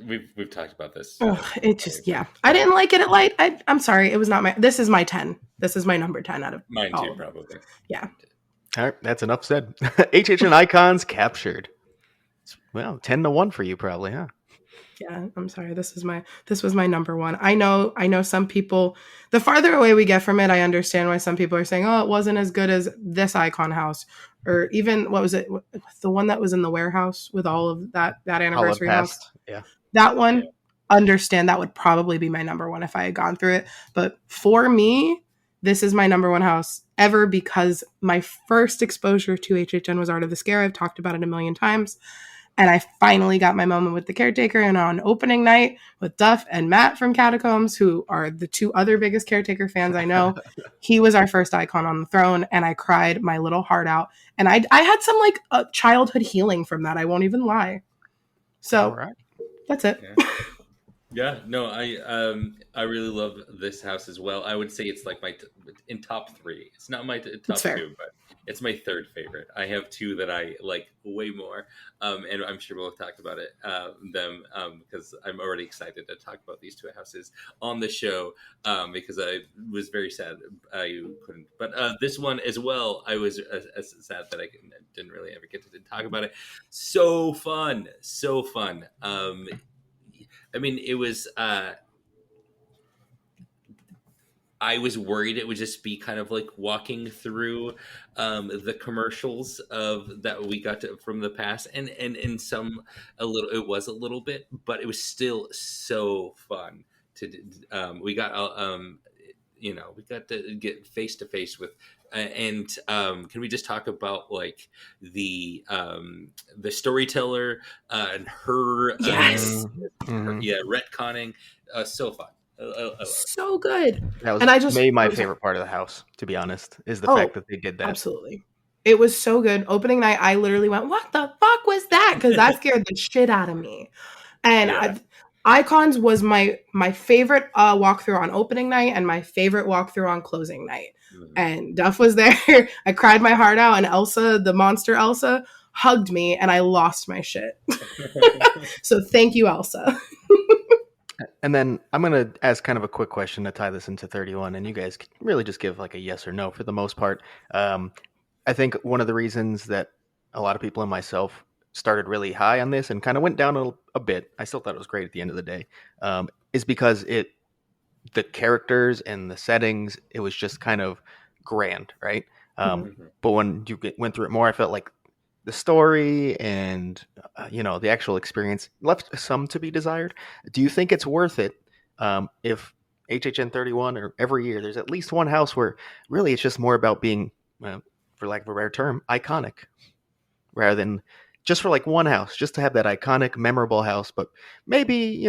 we've talked about this. Ugh, it just I didn't like it at light. I'm sorry. It was not my. This is my 10. This is my number 10 out of Mine all too, of them. probably. Yeah. All right, that's enough said. HHN icons captured. Well, 10-1 for you, probably, huh? Yeah, I'm sorry. This was my number 1. I know some people, the farther away we get from it, I understand why some people are saying, "Oh, it wasn't as good as this icon house," or even what was it? The one that was in the warehouse with all of that anniversary month. Yeah. That one, understand that would probably be my number 1 if I had gone through it. But for me, this is my number 1 house ever because my first exposure to HHN was Art of the Scare. I've talked about it a million times. And I finally got my moment with the caretaker. And on opening night with Duff and Matt from Catacombs, who are the 2 other biggest caretaker fans I know, he was our first icon on the throne. And I cried my little heart out. And I had some childhood healing from that. I won't even lie. So All right. That's it. Yeah, no, I really love this house as well. I would say it's like my in top 3. It's not my top 2, but it's my 3rd favorite. I have 2 that I like way more, and I'm sure we'll talk about because I'm already excited to talk about these 2 houses on the show because I was very sad I couldn't. But this one as well, I was sad that I didn't really ever get to talk about it. So fun. I mean, it was. I was worried it would just be kind of like walking through the commercials of that we got from the past, and in some a little. It was a little bit, but it was still so fun to. We got we got to get face to face with. And can we just talk about like the storyteller and her retconning so fun so good. That was and I just maybe my favorite part of the house, to be honest, is the fact that they did that. Absolutely, it was so good. Opening night, I literally went, "What the fuck was that?" Because that scared the shit out of me. And Icons was my favorite walkthrough on opening night and my favorite walkthrough on closing night. And Duff was there. I cried my heart out, and Elsa, the monster Elsa, hugged me, and I lost my shit. So thank you, Elsa. And then I'm going to ask kind of a quick question to tie this into 31, and you guys can really just give like a yes or no for the most part. I think one of the reasons that a lot of people and myself started really high on this and kind of went down a bit, I still thought it was great at the end of the day, is because the characters and the settings, it was just kind of grand, right? But when you went through it more, I felt like the story and the actual experience left some to be desired. Do you think it's worth it if HHN 31 or every year there's at least one house where really it's just more about being, for lack of a better term, iconic, rather than just for like one house, just to have that iconic, memorable house, but maybe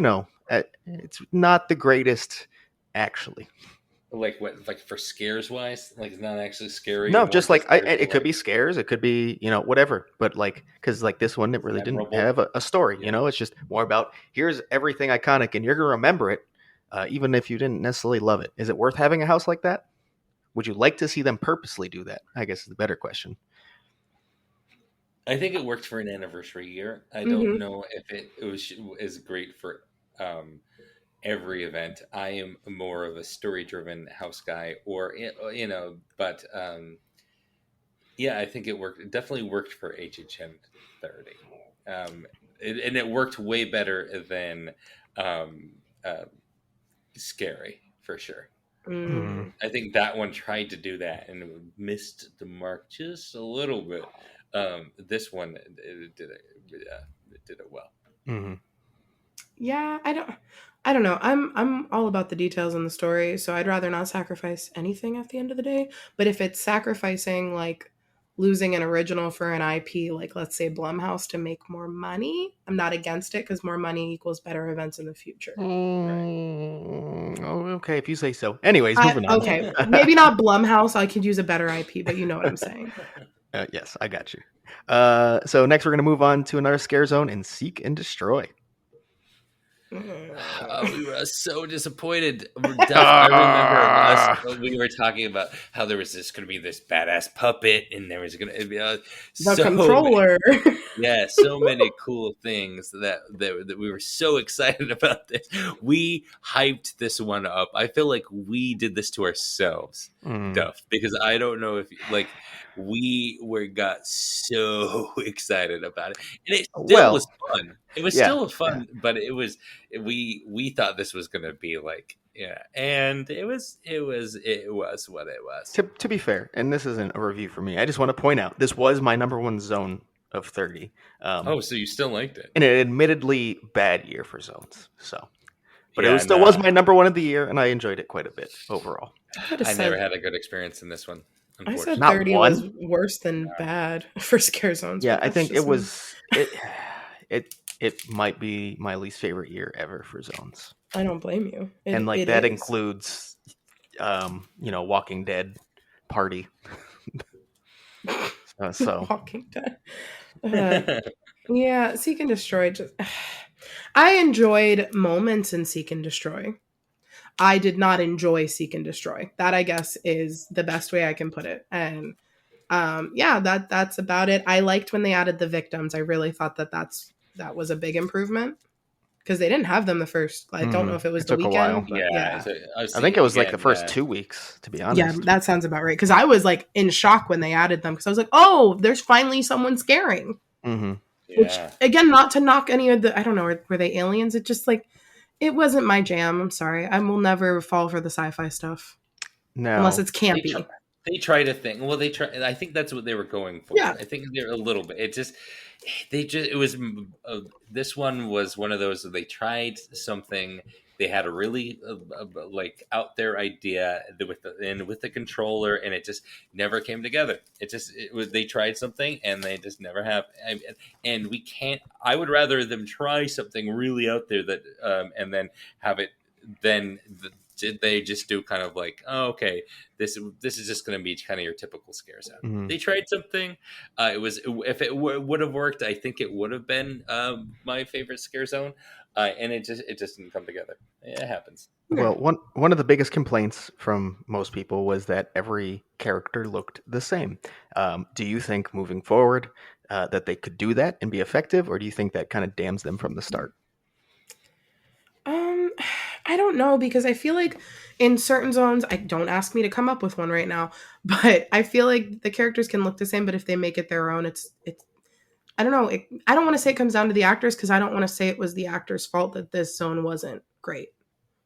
it's not the greatest actually. Like what? Like for scares wise, like it's not actually scary. No, just like it could be scares, it could be whatever. But like because like this one, it really didn't have a story. It's just more about here's everything iconic, and you're gonna remember it, even if you didn't necessarily love it. Is it worth having a house like that? Would you like to see them purposely do that? I guess is the better question. I think it worked for an anniversary year. I don't know if it was great for every event. I am more of a story-driven house guy, but I think it worked. It definitely worked for HHN 30, and it worked way better than Scary for sure. I think that one tried to do that and missed the mark just a little bit. This one it did it well. Yeah, I don't know. I'm all about the details in the story, so I'd rather not sacrifice anything at the end of the day. But if it's sacrificing like losing an original for an IP, like let's say Blumhouse, to make more money, I'm not against it because more money equals better events in the future. Okay, if you say so. Anyways, moving on. Okay, maybe not Blumhouse. I could use a better IP, but you know what I'm saying. Yes, I got you. So next we're going to move on to another Scarezone in Seek and Destroy. We were so disappointed. I remember us. We were talking about how there was going to be this badass puppet, and there was going to be The so controller. yeah, so many cool things that we were so excited about this. We hyped this one up. I feel like we did this to ourselves, Duff, because I don't know if like got so excited about it, and it still was fun. It was still fun, but we thought this was going to be like and it was what it was. To be fair, and this isn't a review for me, I just want to point out this was my number one zone of 30. So you still liked it? In an admittedly bad year for zones. So, but it still was my number one of the year, and I enjoyed it quite a bit overall. I never had a good experience in this one. I said 30 was worse than bad for Scare Zones. Yeah, I think it was it might be my least favorite year ever for zones. I don't blame you. And like that includes Walking Dead party. So Walking Dead. Yeah, Seek and Destroy. I enjoyed moments in Seek and Destroy. I did not enjoy Seek and Destroy. That, I guess, is the best way I can put it. And that's about it. I liked when they added the victims. I really thought that was a big improvement because they didn't have them the first. I don't know if it was the weekend. Yeah, I think it was like the first 2 weeks, to be honest. Yeah, that sounds about right. Because I was like in shock when they added them because I was like, oh, there's finally someone scaring. Mm-hmm. Yeah. Which, again, not to knock any of the, I don't know, were they aliens? It just like, it wasn't my jam. I'm sorry. I will never fall for the sci-fi stuff. No. Unless it's campy. They tried a thing. Well, I think that's what they were going for. Yeah. I think they're a little bit. This one was one of those that they tried something. They had a really like out there idea with the controller, and it just never came together. They tried something, and they just never have. And we can't. I would rather them try something really out there that and then have it. Then they just do kind of like, oh, okay, this is just going to be kind of your typical scare zone. Mm-hmm. They tried something. If it would have worked, I think it would have been my favorite scare zone. And it just didn't come together. It happens. Well, one of the biggest complaints from most people was that every character looked the same. Do you think moving forward that they could do that and be effective, or do you think that kind of damns them from the start? I don't know, because I feel like in certain zones, don't ask me to come up with one right now, but I feel like the characters can look the same, but if they make it their own, it's I don't know. I don't want to say it comes down to the actors, because I don't want to say it was the actors' fault that this zone wasn't great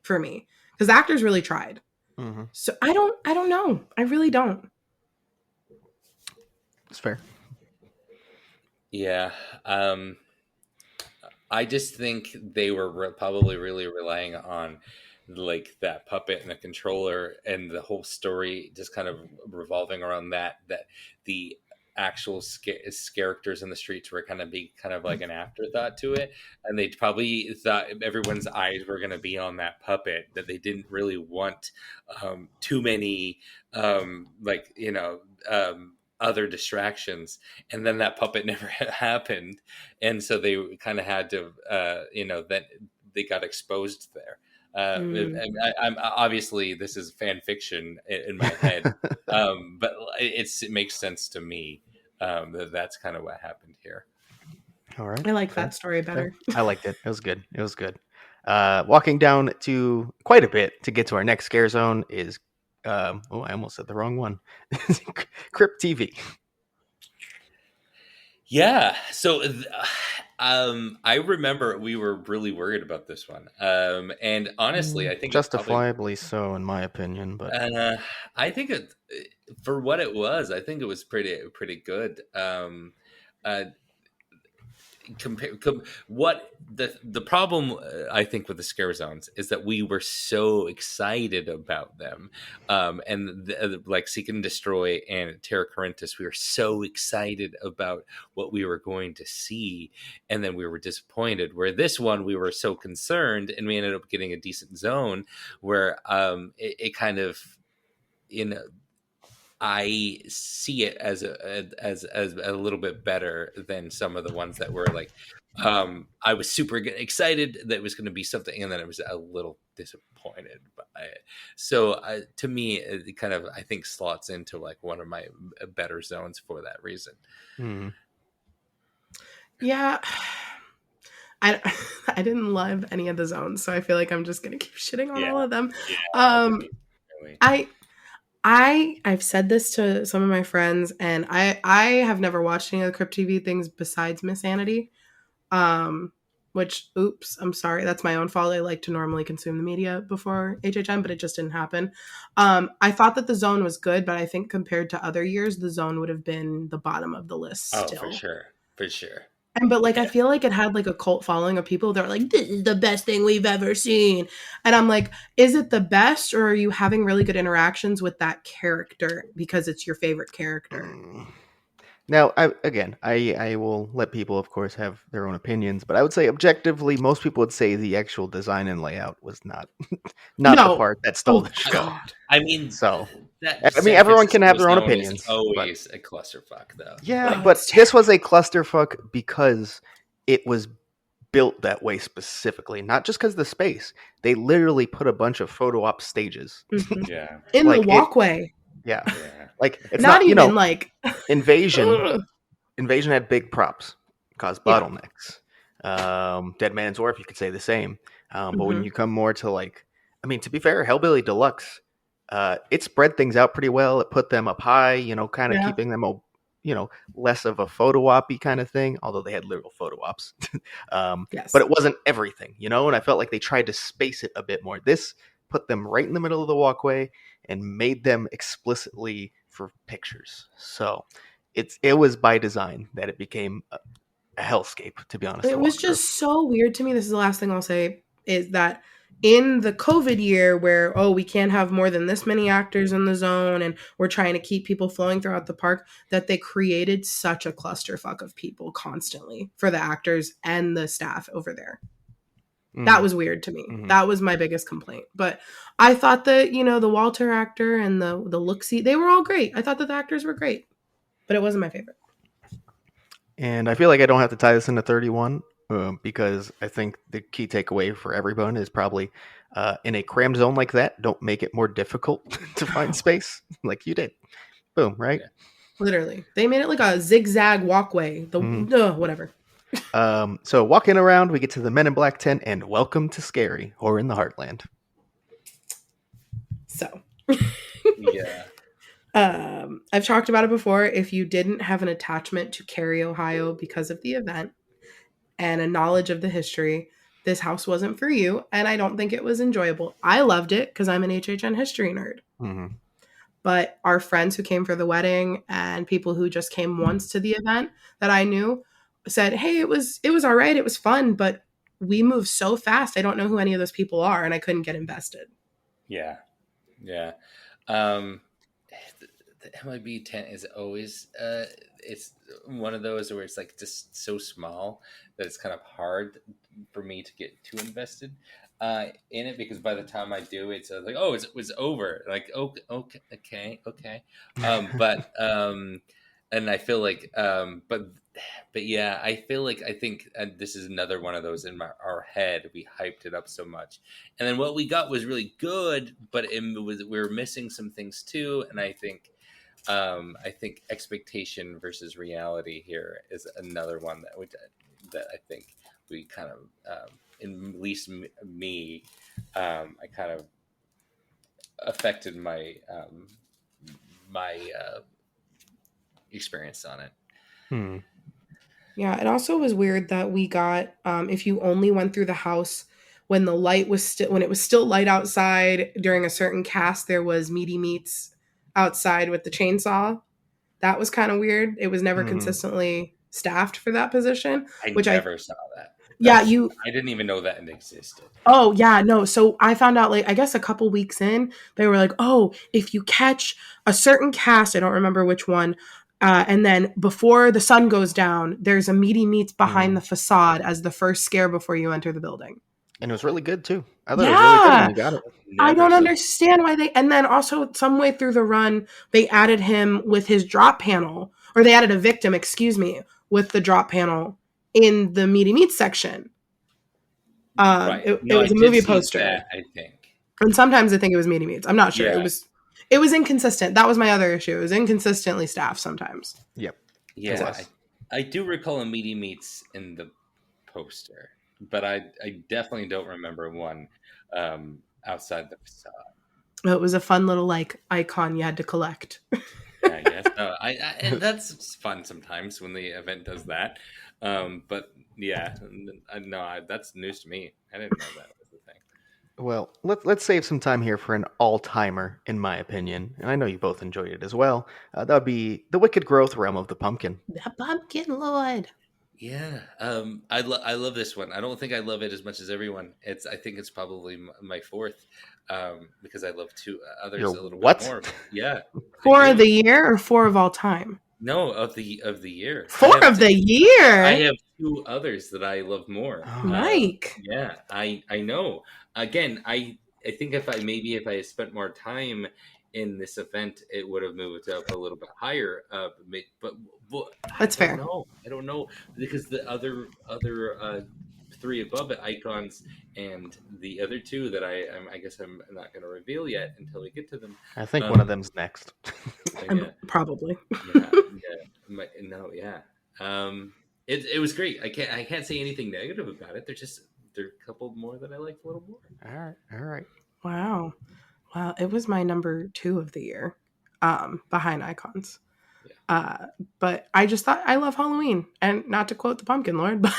for me, because the actors really tried. Mm-hmm. So I don't know. I really don't. It's fair. Yeah. I just think they were probably really relying on like that puppet and the controller, and the whole story just kind of revolving around that the actual characters in the streets were kind of like an afterthought to it, and they probably thought everyone's eyes were going to be on that puppet, that they didn't really want too many other distractions, and then that puppet never happened, and so they kind of had to then they got exposed there. I'm obviously, this is fan fiction in my head, but it makes sense to me that's kind of what happened here. All right, I like that story better. I liked it. It was good. Walking down to quite a bit to get to our next scare zone is I almost said the wrong one. Crypt TV. Yeah. So I remember we were really worried about this one. And honestly, I think justifiably so, in my opinion, but I think for what it was, I think it was pretty good. What the problem I think with the scare zones is that we were so excited about them, and like Seek and Destroy and Terra Corentus, we were so excited about what we were going to see, and then we were disappointed. Where this one, we were so concerned, and we ended up getting a decent zone where it kind of, I see it as a little bit better than some of the ones that were like, I was super excited that it was going to be something, and then I was a little disappointed by it. So to me, it kind of, I think, slots into like one of my better zones for that reason. Yeah. I didn't love any of the zones, so I feel like I'm just gonna keep shitting on all of them. I've said this to some of my friends, and I have never watched any of the Crypt TV things besides Miss Sanity. Which, oops, I'm sorry, that's my own fault. I like to normally consume the media before HHN, but it just didn't happen. I thought that the zone was good, but I think compared to other years, the zone would have been the bottom of the list still. For sure. But like, I feel like it had like a cult following of people that are like, this is the best thing we've ever seen. And I'm like, is it the best, or are you having really good interactions with that character because it's your favorite character? Now, I will let people, of course, have their own opinions, but I would say objectively, most people would say the actual design and layout was not the part that stole the show. God. I mean, so everyone can have their own opinions. Always a clusterfuck, though. Yeah, but this was a clusterfuck because it was built that way specifically, not just because of the space. They literally put a bunch of photo op stages. In the walkway. Like, it's not even like Invasion. Invasion had big props, caused bottlenecks. Dead Man's Wharf, you could say the same. But when you come more to like, I mean, to be fair, Hellbilly Deluxe, it spread things out pretty well. It put them up high, kind of keeping them, less of a photo op-y kind of thing. Although they had literal photo ops, but it wasn't everything, and I felt like they tried to space it a bit more. This put them right in the middle of the walkway and made them explicitly for pictures. So it was by design that it became a hellscape, to be honest. It was just so weird to me. This is the last thing I'll say, is that in the COVID year where, we can't have more than this many actors in the zone and we're trying to keep people flowing throughout the park, that they created such a clusterfuck of people constantly for the actors and the staff over there. That was weird to me. That was my biggest complaint. But I thought that, the Walter actor and the look-see, they were all great. I thought that the actors were great, but it wasn't my favorite. And I feel like I don't have to tie this into 31 because I think the key takeaway for everyone is probably in a cram zone like that, don't make it more difficult to find space like you did. Boom, right? Yeah. Literally. They made it like a zigzag walkway. Whatever. So walking around, we get to the Men in Black tent, and welcome to Scary, Horror in the Heartland. So, yeah. I've talked about it before. If you didn't have an attachment to Cary, Ohio because of the event and a knowledge of the history, this house wasn't for you, and I don't think it was enjoyable. I loved it because I'm an HHN history nerd. But our friends who came for the wedding and people who just came once to the event that I knew said, hey, it was all right. It was fun, but we moved so fast. I don't know who any of those people are, and I couldn't get invested. Yeah. The MLB tent is always, it's one of those where it's like just so small that it's kind of hard for me to get too invested in it, because by the time I do, it's like, it was over. Like, okay. And I feel like, but yeah, I feel like, I think this is another one of those in our head. We hyped it up so much, and then what we got was really good, but we were missing some things too. And I think expectation versus reality here is another one that I think we kind of, at least me, I kind of affected my experience on it. Yeah, it also was weird that we got, if you only went through the house when the light was when it was still light outside during a certain cast, there was Meaty Meats outside with the chainsaw. That was kind of weird. It was never consistently staffed for that position. I never saw that. I didn't even know that existed. Oh, yeah, no. So I found out, like, I guess a couple weeks in, they were like, if you catch a certain cast, I don't remember which one, and then before the sun goes down, there's a Meaty Meats behind the facade as the first scare before you enter the building. And it was really good too. I thought it was really good when Yeah. they got it. I Never don't saw. understand why they, and then also some way through the run, they added him with his drop panel, or they added a victim, excuse me, with the drop panel in the meaty meat section. Right. It No, I was a did movie see poster, that, I think. and sometimes I think it was meaty meats. I'm not sure. Yeah. It was inconsistent. That was my other issue. It was inconsistently staffed sometimes. Yep, it Yeah. was. I do recall a meaty meats in the poster, but I definitely don't remember one outside the facade. It was a fun little like icon you had to collect. Yeah, I guess. No, and that's fun sometimes when the event does that. But yeah, that's news to me. I didn't know that was the thing. Well, let's save some time here for an all-timer, in my opinion, and I know you both enjoyed it as well. That would be the Wicked Growth Realm of the Pumpkin. The Pumpkin Lord. Yeah, I love this one. I don't think I love it as much as everyone. I think it's probably my fourth, because I love two others Your a little bit what? more. Yeah, I 4 do. of the year or 4 of all time? No, of the year. 4 of the I year? have two others that I love more. Oh. Mike. Yeah, I know. Again, I think if I had spent more time in this event, it would have moved up a little bit higher. But That's fair. I don't know because the other three above it icons and the other two that I guess I'm not going to reveal yet until we get to them. I think one of them's next. Yeah, Probably. yeah. It was great. I can't say anything negative about it. There are a couple more that I liked a little more. All right. Wow. Well, it was my number 2 of the year, behind icons. Yeah. But I just thought I love Halloween, and not to quote the Pumpkin Lord, but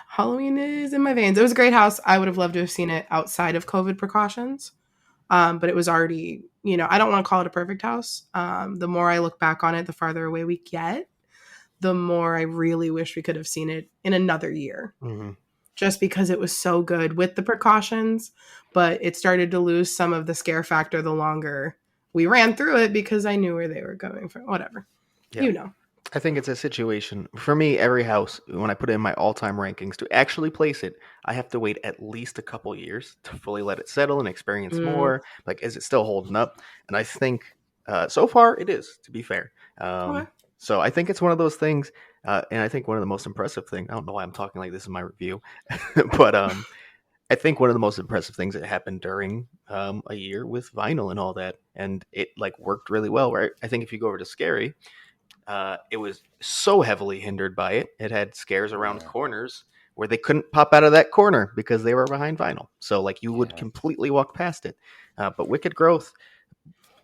Halloween is in my veins. It was a great house. I would have loved to have seen it outside of COVID precautions. But it was already, I don't want to call it a perfect house. The more I look back on it, the farther away we get, the more I really wish we could have seen it in another year. Mm-hmm. Just because it was so good with the precautions, but it started to lose some of the scare factor the longer we ran through it because I knew where they were going from. Whatever. Yeah. I think it's a situation for me. Every house, when I put it in my all-time rankings, to actually place it, I have to wait at least a couple years to fully let it settle and experience more. Like, is it still holding up? And I think so far it is. To be fair, Okay. so I think it's one of those things. And I think one of the most impressive things. I don't know why I'm talking like this in my review, but I think one of the most impressive things that happened during a year with vinyl and all that, and it like worked really well. Right? I think if you go over to Scary. It was so heavily hindered by it. It had scares around corners where they couldn't pop out of that corner because they were behind vinyl. So like you would completely walk past it. But Wicked Growth,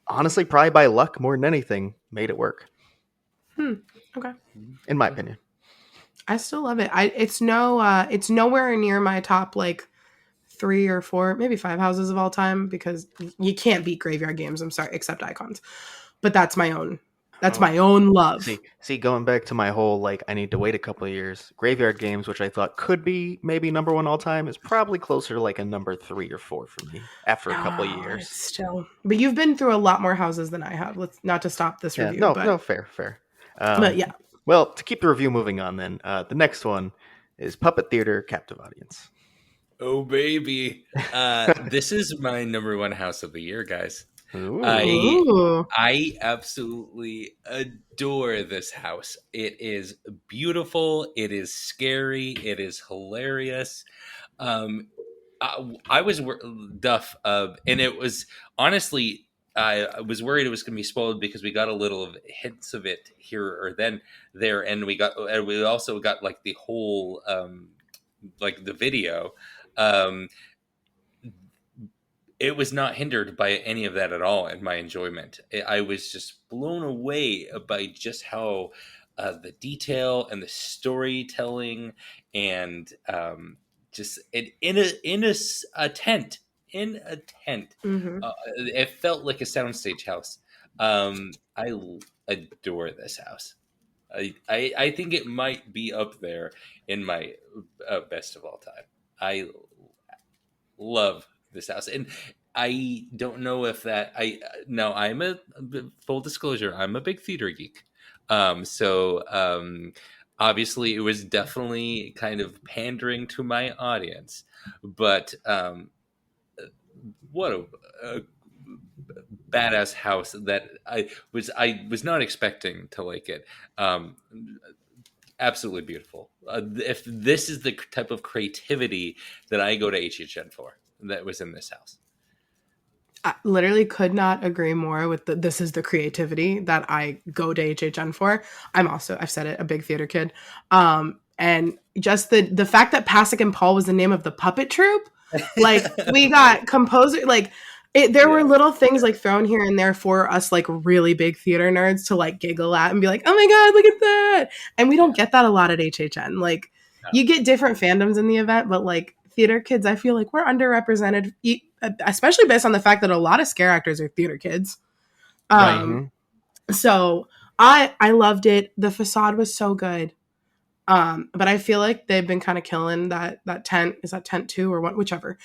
honestly, probably by luck more than anything, made it work. Okay. In my opinion. I still love it. It's nowhere near my top like 3 or 4, maybe 5 houses of all time because you can't beat Graveyard Games. I'm sorry, except Icons. But that's my own. That's my own love. See, going back to my whole like I need to wait a couple of years. Graveyard Games, which I thought could be maybe number 1 all time, is probably closer to like a number 3 or 4 for me after a couple of years. Still, but you've been through a lot more houses than I have. Let's not to stop this review. No, fair. But yeah. Well, to keep the review moving on, then the next one is Puppet Theater Captive Audience. Oh baby, this is my number 1 house of the year, guys. Ooh. I absolutely adore this house. It is beautiful. It is scary. It is hilarious. I was Duff, and it was honestly. I was worried it was going to be spoiled because we got a little of hints of it here or then there, and we also got like the whole like the video. It was not hindered by any of that at all in my enjoyment. I was just blown away by just how the detail and the storytelling and just a tent Mm-hmm. it felt like a soundstage house. I adore this house. I think it might be up there in my best of all time. I love this house, and I don't know if that I'm a full disclosure, I'm a big theater geek. So obviously it was definitely kind of pandering to my audience, but what a badass house that I was not expecting to like it. Um, Absolutely beautiful. If this is the type of creativity that I go to HHN for, that was in this house. I literally could not agree more with this is the creativity that I go to HHN for. I've said it, a big theater kid. And just the fact that Pasek and Paul was the name of the puppet troupe, like we got composer, like there were Yeah. little things like thrown here and there for us like really big theater nerds to like giggle at and be like, oh my God, look at that. And we don't get that a lot at HHN. Like you get different fandoms in the event, but like theater kids, I feel like we're underrepresented, especially based on the fact that a lot of scare actors are theater kids. Right. So I loved it. The facade was so good. But I feel like they've been kind of killing that tent. Is that tent 2 or what? Whichever.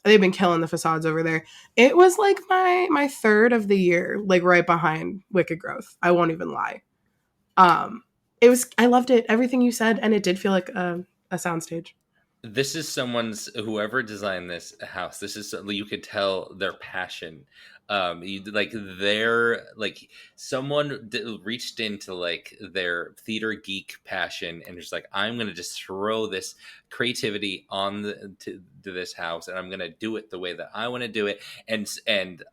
They've been killing the facades over there. It was like my third of the year, like right behind Wicked Growth. I won't even lie. I loved it. Everything you said, and it did feel like a soundstage. This is whoever designed this house. This is, you could tell their passion. Like someone reached into like their theater geek passion and just like, I'm gonna just throw this creativity on to this house, and I'm gonna do it the way that I want to do it. And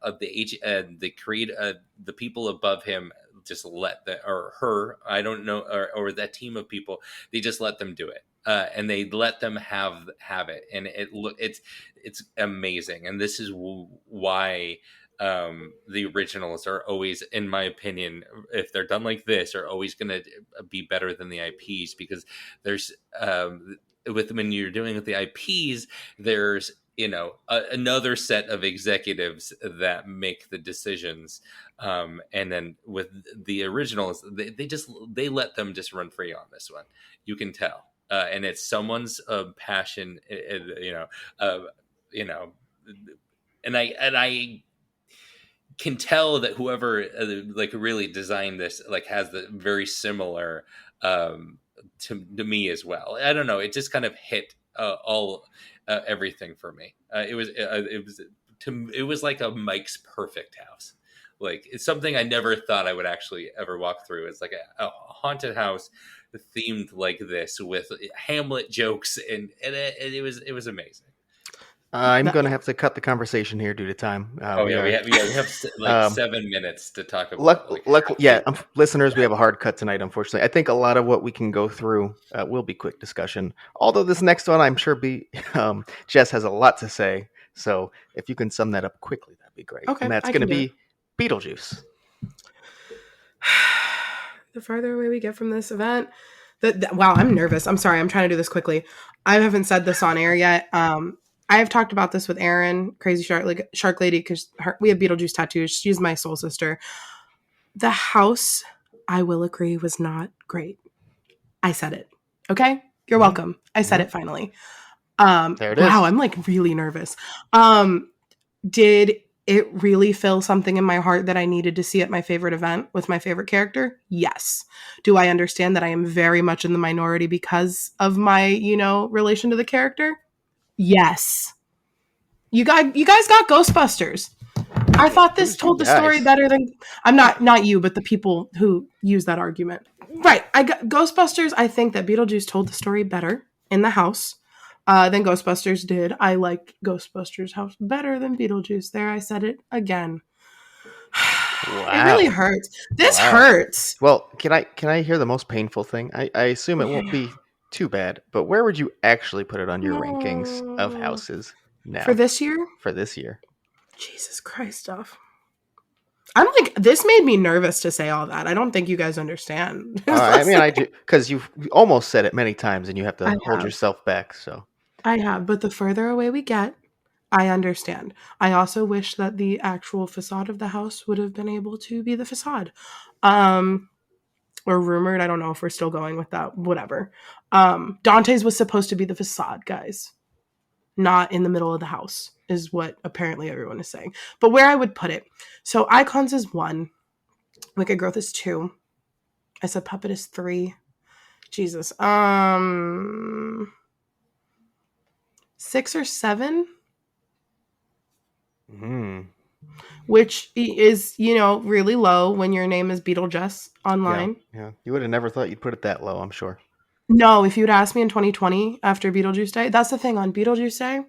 the people above him just let or her, I don't know, or that team of people, they just let them do it. And they let them have it, and it's amazing. And this is why the originals are always, in my opinion, if they're done like this, are always going to be better than the IPs, because there's when you're doing with the IPs, there's another set of executives that make the decisions, and then with the originals, they let them just run free on this one. You can tell. And it's someone's passion, and I can tell that whoever like really designed this like has the very similar to me as well. I don't know. It just kind of hit all everything for me. It was like a Mike's perfect house. Like, it's something I never thought I would actually ever walk through. It's like a haunted house themed like this with Hamlet jokes, and it was amazing. I'm going to have to cut the conversation here due to time. We have like 7 minutes to talk about. Listeners, we have a hard cut tonight, unfortunately. I think a lot of what we can go through will be quick discussion. Although this next one, I'm sure Jess has a lot to say. So if you can sum that up quickly, that'd be great. Okay, and that's going to be Beetlejuice. The farther away we get from this event, wow, I'm nervous. I'm sorry. I'm trying to do this quickly. I haven't said this on air yet. I have talked about this with Erin, Crazy Shark Lady, because we have Beetlejuice tattoos. She's my soul sister. The house, I will agree, was not great. I said it. Okay? You're welcome. I said it finally. There it is. Wow, I'm like really nervous. Did it really fill something in my heart that I needed to see at my favorite event with my favorite character? Yes. Do I understand that I am very much in the minority because of my, relation to the character? Yes. You guys got Ghostbusters. I thought this told the story better than I'm not you, but the people who use that argument. Right. I got Ghostbusters. I think that Beetlejuice told the story better in the house than Ghostbusters did. I liked Ghostbusters' house better than Beetlejuice. There, I said it again. Wow. It really hurts. This hurts. Well, can I hear the most painful thing? I assume it won't be too bad, but where would you actually put it on your rankings of houses now? For this year? For this year. Jesus Christ, stuff. I'm like, this made me nervous to say all that. I don't think you guys understand. I mean, I do, because you've almost said it many times and you have to hold yourself back. So I have, but the further away we get, I understand. I also wish that the actual facade of the house would have been able to be the facade. Or rumored. I don't know if we're still going with that. Whatever. Dante's was supposed to be the facade, guys. Not in the middle of the house, is what apparently everyone is saying. But where I would put it. So Icons is 1. Wicked Growth is 2. I said Puppet is 3. Jesus. 6 or 7, which is, really low when your name is Beetlejuice online. Yeah. You would have never thought you'd put it that low, I'm sure. No, if you'd asked me in 2020 after Beetlejuice Day, that's the thing on Beetlejuice Day,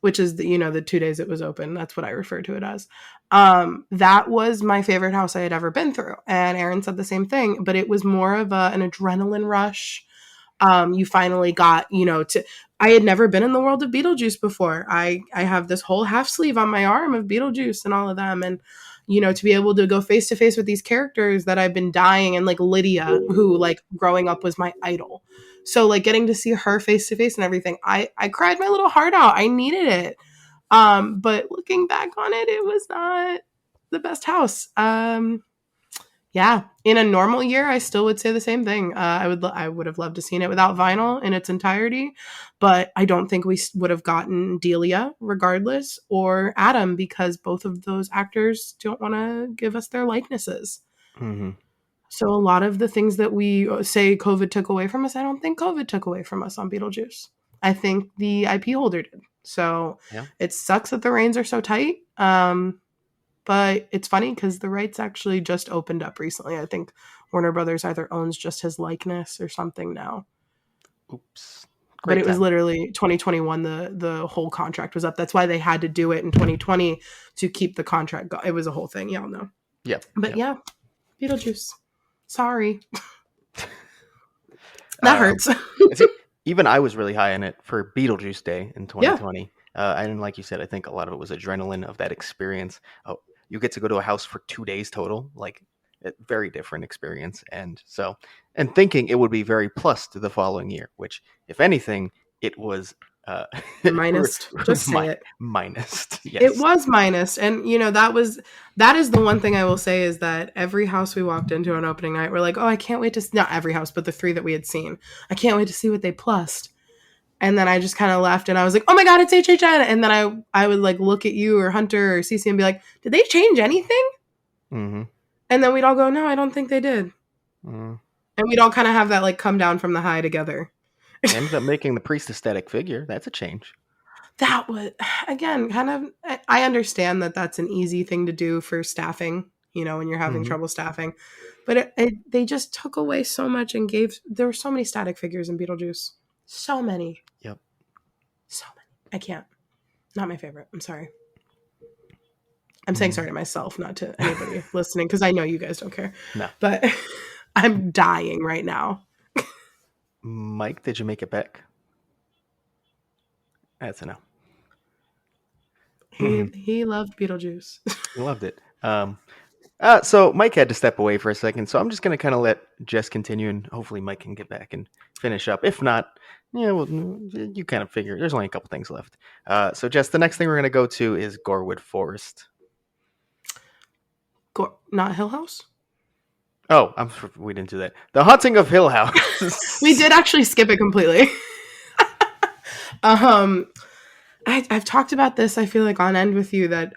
which is the 2 days it was open. That's what I refer to it as. That was my favorite house I had ever been through. And Aaron said the same thing, but it was more of an adrenaline rush. You finally got, I had never been in the world of Beetlejuice before. I have this whole half sleeve on my arm of Beetlejuice and all of them. And, to be able to go face to face with these characters that I've been dying, and like Lydia, who like growing up was my idol. So like getting to see her face to face and everything, I cried my little heart out. I needed it. But looking back on it, it was not the best house. Yeah, in a normal year, I still would say the same thing. I would have loved to seen it without vinyl in its entirety, but I don't think we would have gotten Delia regardless, or Adam, because both of those actors don't want to give us their likenesses. Mm-hmm. So a lot of the things that we say COVID took away from us, I don't think COVID took away from us on Beetlejuice. I think the IP holder did. So It sucks that the reins are so tight. But it's funny because the rights actually just opened up recently. I think Warner Brothers either owns just his likeness or something now. Oops. But it was literally 2021. The whole contract was up. That's why they had to do it in 2020 to keep the contract going. It was a whole thing. Y'all know. Yeah. But yeah, Beetlejuice. Sorry. That hurts. Even I was really high on it for Beetlejuice Day in 2020. And like you said, I think a lot of it was adrenaline of that experience. Oh, you get to go to a house for 2 days total, like a very different experience. And thinking it would be very plus to the following year, which if anything, it was minus. Just say it. Minus. Yes. It was minus. And that is the one thing I will say is that every house we walked into on opening night, we're like, oh, I can't wait to not every house, but the 3 that we had seen. I can't wait to see what they plussed. And then I just kind of left and I was like, oh my God, it's HHN. And then I would like look at you or Hunter or Cece and be like, did they change anything? Mm-hmm. And then we'd all go, no, I don't think they did. Mm-hmm. And we'd all kind of have that like come down from the high together. Ended up making the priest aesthetic figure. That's a change. That was, again, kind of, I understand that that's an easy thing to do for staffing, when you're having trouble staffing. But they just took away so much and there were so many static figures in Beetlejuice. So many. Yep. So many. I can't. Not my favorite. I'm sorry. I'm saying sorry to myself, not to anybody listening, because I know you guys don't care. No. But I'm dying right now. Mike, did you make it back? That's a no. He loved Beetlejuice. He loved it. So Mike had to step away for a second, so I'm just going to kind of let Jess continue, and hopefully Mike can get back and finish up. If not, well, you kind of figure there's only a couple things left. So Jess, the next thing we're going to go to is Gorewood Forest. Not Hill House? Oh, we didn't do that. The Haunting of Hill House. We did actually skip it completely. I've talked about this, I feel like, on end with you, that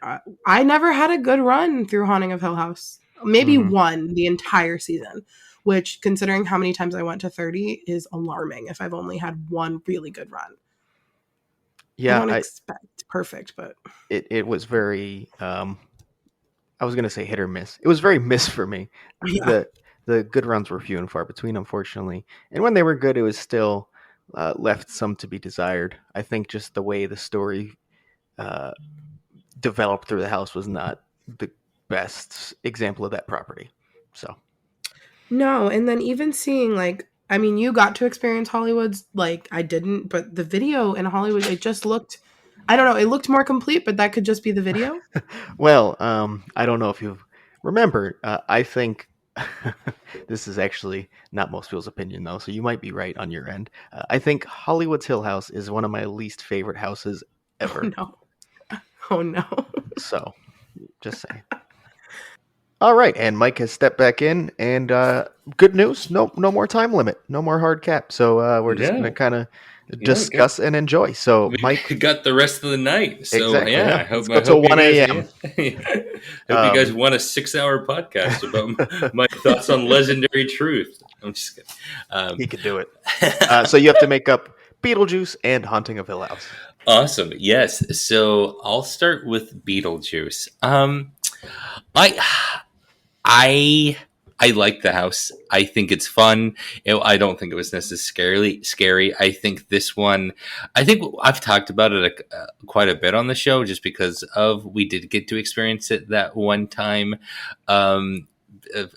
I never had a good run through Haunting of Hill House. Maybe one the entire season, which, considering how many times I went to 30, is alarming if I've only had one really good run. Yeah, I don't expect perfect, but... It was very... I was going to say hit or miss. It was very miss for me. Yeah. The good runs were few and far between, unfortunately. And when they were good, it was still... left some to be desired. I think just the way the story developed through the house was not the best example of that property. So, no, and then even seeing you got to experience Hollywood's, I didn't, but the video in Hollywood, it just looked, I don't know, it looked more complete, but that could just be the video. Well, I don't know if you remember. I think. This is actually not most people's opinion, though, so you might be right on your end. I think Hollywood's Hill House is one of my least favorite houses ever. Oh, no. So, just saying. All right, and Mike has stepped back in, and good news, no more time limit, no more hard cap. So we're just going to kind of discuss and enjoy. So, We Mike, got the rest of the night. So exactly. yeah, Yeah. I hope, Let's go till you 1 guys, a.m. hope you guys want a 6-hour podcast about my thoughts on Legendary Truth. I'm just kidding. He could do it. So you have to make up Beetlejuice and Haunting of Hill House. Awesome. Yes. So I'll start with Beetlejuice. I I I like the house. I think it's fun. I don't think it was necessarily scary. I think this one. I think I've talked about it quite a bit on the show, just because of we did get to experience it that one time. Um,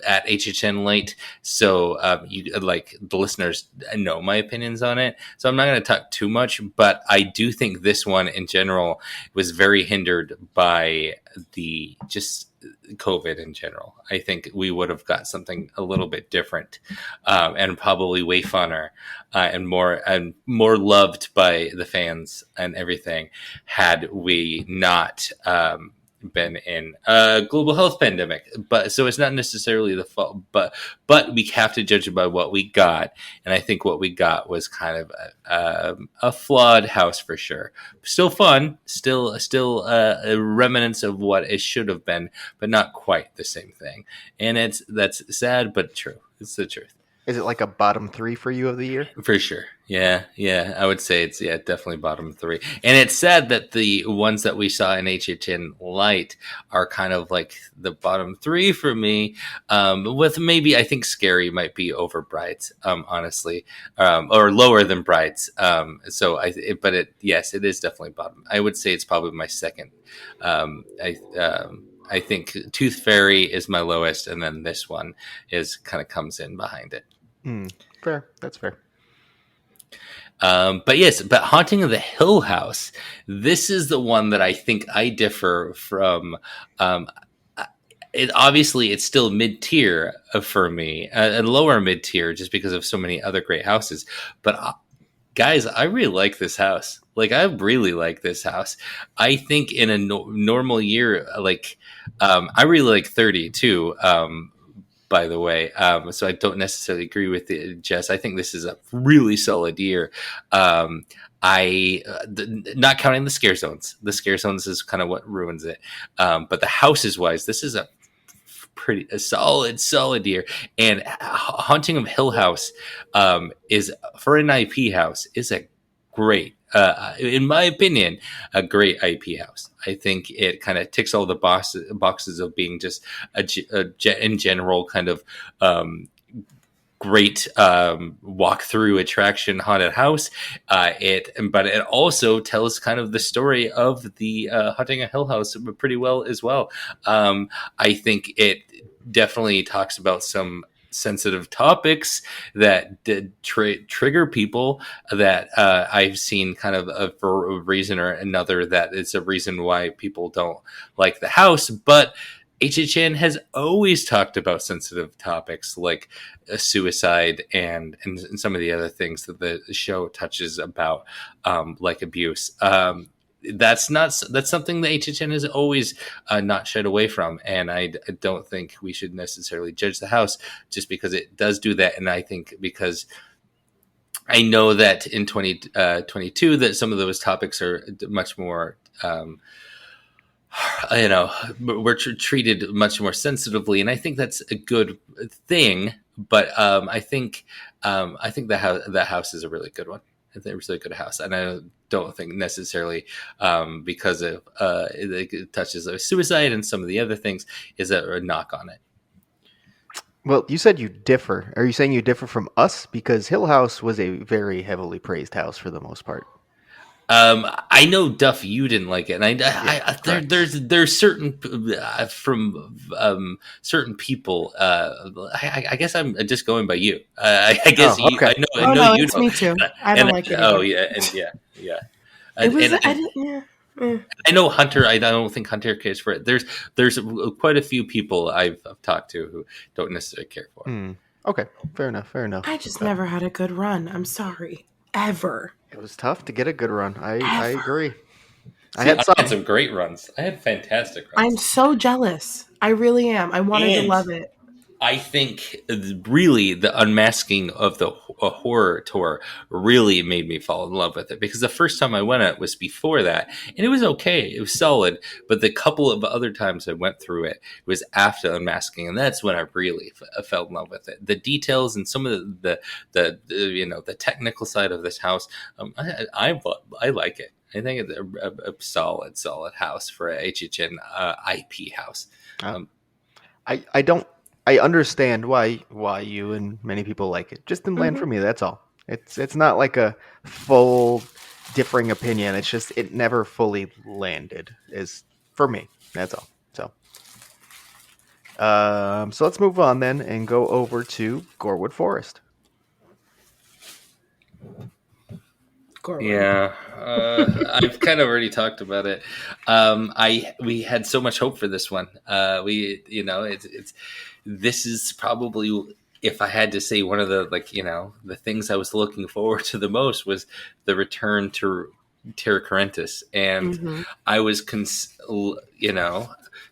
at HHN late, so you like the listeners know my opinions on it. So I'm not going to talk too much, but I do think this one in general was very hindered by the just COVID in general. I think we would have got something a little bit different, and probably way funner, and more loved by the fans and everything, had we not been in a global health pandemic. But so it's not necessarily the fault, but we have to judge it by what we got, and I think what we got was kind of a flawed house for sure. Still fun, still a remnants of what it should have been, but not quite the same thing. And that's sad but true. It's the truth. Is it like a bottom 3 for you of the year? For sure. Yeah. I would say it's definitely bottom 3. And it's sad that the ones that we saw in HHN Light are kind of like the bottom 3 for me. With maybe I think Scary might be over Brides, honestly, or lower than Brides. Yes, it is definitely bottom. I would say it's probably my second. I think Tooth Fairy is my lowest, and then this one comes in behind it. Fair. That's fair. But Haunting of the Hill House, this is the one that I think I differ from. Obviously it's still mid-tier for me, and lower mid-tier just because of so many other great houses. But guys, I really like this house. Like, I really like this house. I think in a normal year, I really like 30 too. By the way, so I don't necessarily agree with it, Jess. I think this is a really solid year. Not counting the scare zones. The scare zones is kind of what ruins it. But the houses wise, this is a solid year. And Haunting of Hill House is, for an IP house, is a great, in my opinion, a great IP house. I think it kind of ticks all the boxes of being just in general kind of great walk-through attraction haunted house. But it also tells kind of the story of the Haunting of Hill House pretty well as well. I think it definitely talks about some sensitive topics that did trigger people that I've seen kind of for a reason or another, that it's a reason why people don't like the house. But HHN has always talked about sensitive topics like suicide and some of the other things that the show touches about, like abuse. That's something that HHN has always not shied away from, and I don't think we should necessarily judge the house just because it does do that. And I think because I know that in 2022 that some of those topics are much more we're treated much more sensitively, and I think that's a good thing. But I think that house is a really good one. I think it's a really good house, and I don't think necessarily because of it touches suicide and some of the other things is a knock on it. Well, you said you differ. Are you saying you differ from us? Because Hill House was a very heavily praised house for the most part. I know, Duff, you didn't like it, and there's certain from certain people. I guess I'm just going by you. I guess okay. I know you it's don't. me too. I don't like it. Oh yeah, and yeah. I know Hunter. I don't think Hunter cares for it. There's quite a few people I've talked to who don't necessarily care for it. Okay, fair enough. I just never had a good run. I'm sorry. Ever. It was tough to get a good run. I agree. I had some great runs. I had fantastic runs. I'm so jealous. I really am. I wanted to love it. I think really the unmasking of the horror tour really made me fall in love with it, because the first time I went it was before that, and it was okay, it was solid. But the couple of other times I went through it was after unmasking, and that's when I really fell in love with it. The details and some of the technical side of this house, I like it. I think it's a solid house for a HHN IP house. I don't. I understand why you and many people like it. Just didn't land for Mhm. me. That's all. It's not like a full differing opinion. It's just it never fully landed. Is for me. That's all. So let's move on then and go over to Gorewood Forest. Gorwood. Yeah, I've kind of already talked about it. We had so much hope for this one. It's this is probably, if I had to say, one of the the things I was looking forward to the most was the return to Terra Carentis, and Mhm. I was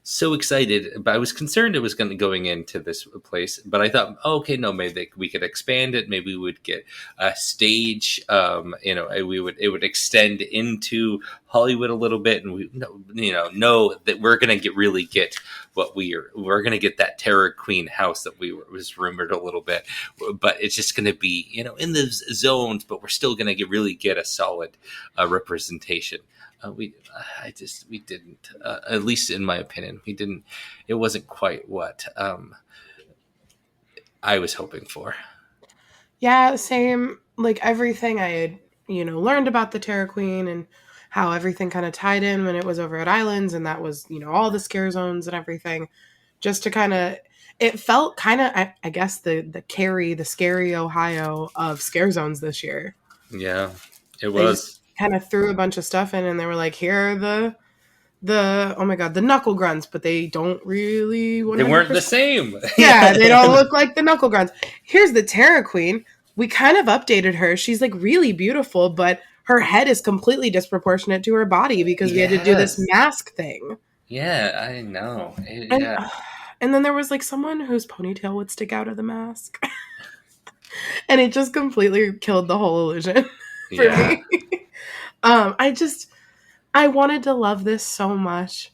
so excited, but I was concerned it was going into this place. But I thought, oh, okay, no, maybe we could expand it. Maybe we would get a stage. It would extend into Hollywood a little bit, and we know that we're going to really get what we're going to get, that Terror Queen house that was rumored a little bit, but it's just going to be in the zones, but we're still going to really get a solid representation. We didn't, at least in my opinion, we didn't. It wasn't quite what I was hoping for. Yeah, same. Like everything I had, learned about the Terror Queen and how everything kind of tied in when it was over at Islands, and that was, all the scare zones and everything. Just to kind of, it felt kind of, I guess the scary Ohio of scare zones this year. Yeah, it They just was. kind of threw a bunch of stuff in, and they were like, here are the oh my god, the knuckle grunts, but they don't really 100%. They weren't the same. Yeah, they don't look like the knuckle grunts. Here's the Terror Queen. We kind of updated her. She's like really beautiful, but her head is completely disproportionate to her body because we had to do this Yes. mask thing. Yeah, I know. And Yeah. and then there was like someone whose ponytail would stick out of the mask. And it just completely killed the whole illusion for Yeah. me. I wanted to love this so much.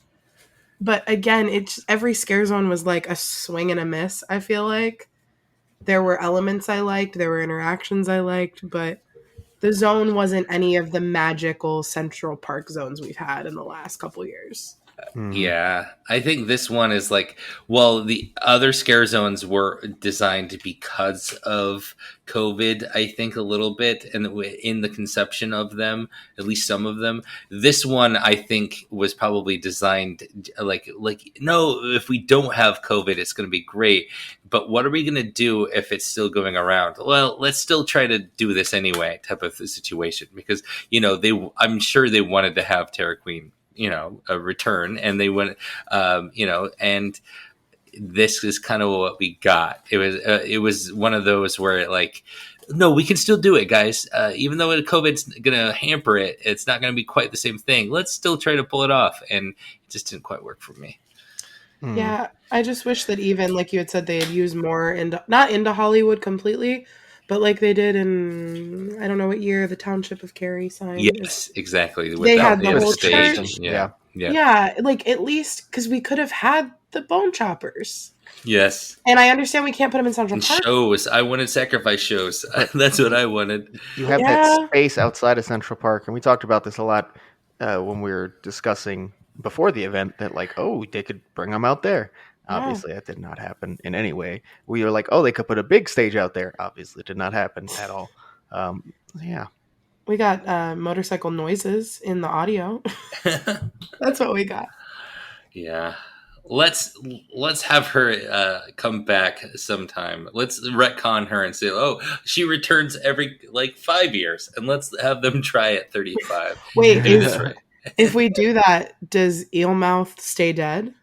But again, every scare zone was like a swing and a miss, I feel like. There were elements I liked, there were interactions I liked, but the zone wasn't any of the magical Central Park zones we've had in the last couple years. Yeah, I think this one is the other scare zones were designed because of COVID, I think a little bit, and in the conception of them, at least some of them. This one, I think, was probably designed no, if we don't have COVID, it's going to be great. But what are we going to do if it's still going around? Well, let's still try to do this anyway, type of situation, because I'm sure they wanted to have Terror Queen a return, and they went and this is kind of what we got. It was one of those where no, we can still do it, guys, even though COVID's gonna hamper it, it's not gonna be quite the same thing. Let's still try to pull it off, and it just didn't quite work for me. Yeah, I just wish that even like you had said, they had used more not into Hollywood completely, but like they did in, I don't know what year, the Township of Cary sign is. Yes, exactly. They had the Without whole stage. church. Yeah. Yeah, like at least because we could have had the bone choppers. Yes. And I understand we can't put them in Central And Park. shows. I wanted sacrifice shows. That's what I wanted. You have that space outside of Central Park, and we talked about this a lot when we were discussing before the event that they could bring them out there. Obviously, that did not happen in any way. We were like, oh, they could put a big stage out there. Obviously, it did not happen at all. Yeah. We got motorcycle noises in the audio. That's what we got. Yeah. Let's have her come back sometime. Let's retcon her and say, oh, she returns every 5 years, and let's have them try at 35. Wait, do this right. If we do that, does Eelmouth stay dead?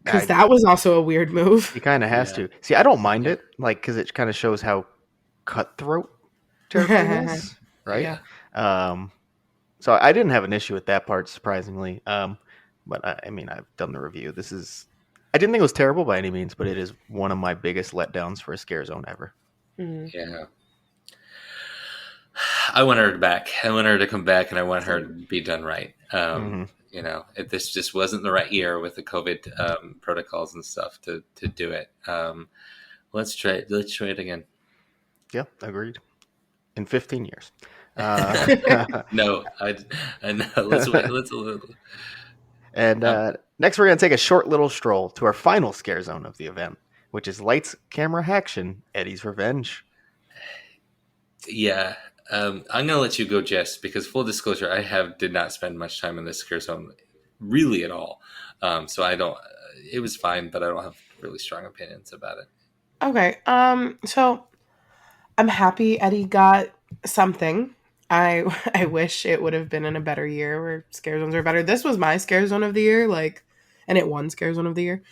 Because that was also a weird move. He kind of has to. See, I don't mind it, because it kind of shows how cutthroat Terror Queen is, right? Yeah. So I didn't have an issue with that part, surprisingly. But I mean, I've done the review. This is I didn't think it was terrible by any means, but it is one of my biggest letdowns for a Scarezone ever. Mhm. Yeah. I want her back. I want her to come back, and I want her to be done right. You know, this just wasn't the right year with the COVID protocols and stuff to do it. Let's try it. Let's try it again. Yeah, agreed. In 15 years. No, I know. Let's wait. And next, we're going to take a short little stroll to our final Scarezone of the event, which is Lights, Camera, Haction, Eddie's Revenge. Yeah. I'm gonna let you go, Jess, because full disclosure, did not spend much time in this Scare Zone really at all. So I don't. It was fine, but I don't have really strong opinions about it. Okay. So I'm happy Eddie got something. I wish it would have been in a better year where Scare Zones are better. This was my Scare Zone of the year, like, and it won Scare Zone of the year.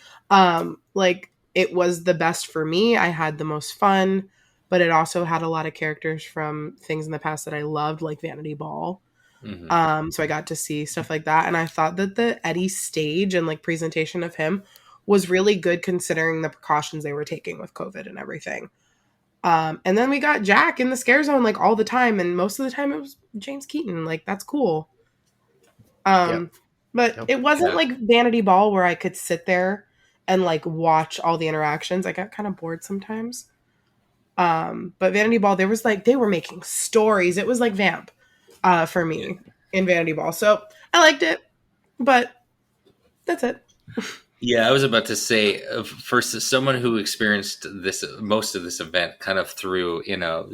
Like, it was the best for me. I had the most fun, but it also had a lot of characters from things in the past that I loved, like Vanity Ball. So I got to see stuff like that, and I thought that the Eddie stage and like presentation of him was really good considering the precautions they were taking with COVID and everything. And then we got Jack in the Scare Zone like all the time, and most of the time it was James Keaton. Like, that's cool. But it wasn't like Vanity Ball where I could sit there and like watch all the interactions. I got kind of bored sometimes. But Vanity Ball, there was like they were making stories. It was like Vamp for me in Vanity Ball. So I liked it, but that's it. Yeah, I was about to say, for someone who experienced most of this event kind of through,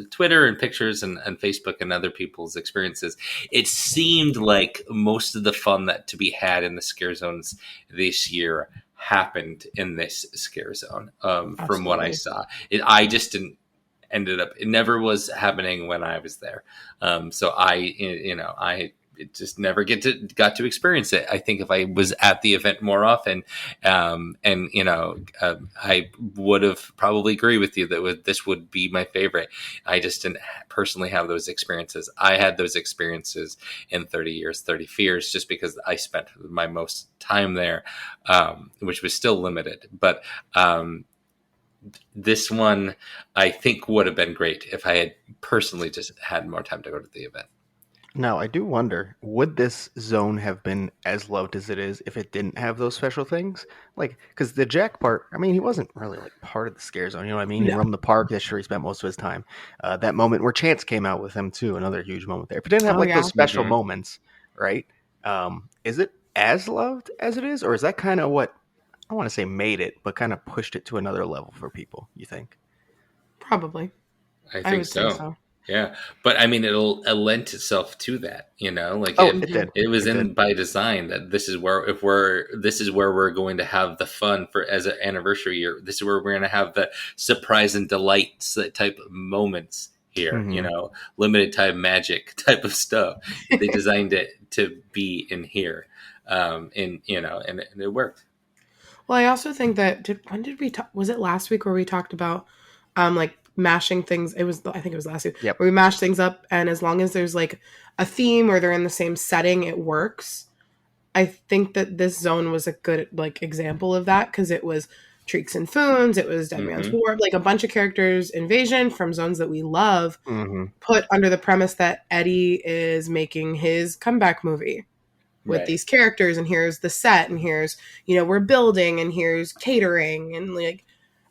Twitter and pictures and Facebook and other people's experiences, it seemed like most of the fun that to be had in the Scare Zones this year happened in this Scare Zone. From what I saw, I just didn't ended up. It never was happening when I was there. So I just never got to experience it. I think if I was at the event more often, I would have probably agree with you that this would be my favorite. I just didn't personally have those experiences. I had those experiences in 30 Years, 30 Fears, just because I spent my most time there, which was still limited. But this one, I think, would have been great if I had personally just had more time to go to the event. Now, I do wonder, would this zone have been as loved as it is if it didn't have those special things? Like, because the Jack part, I mean, he wasn't really like part of the Scare Zone. You know what I mean? He roamed the park. That's sure he spent most of his time. That moment where Chance came out with him too, another huge moment there. If it didn't have those special moments, right? Is it as loved as it is, or is that kind of what I want to say made it, but kind of pushed it to another level for people? You think? Probably. I think so. Yeah, but I mean, it lent itself to that, like it did. It was by design that this is where we're going to have the fun for as an anniversary year. This is where we're going to have the surprise and delight type of moments here. Limited time magic type of stuff. They designed it to be in here, and it worked. Well, I also think that when did we talk? Was it last week where we talked about like mashing things? I think it was last week. Yep. Where we mash things up, and as long as there's like a theme or they're in the same setting, it works. I think that this zone was a good like example of that because it was Treeks and Foons, it was Dead Man's War, like a bunch of characters, Invasion from zones that we love, put under the premise that Eddie is making his comeback movie with these characters, and here's the set, and here's, we're building, and here's catering, and like,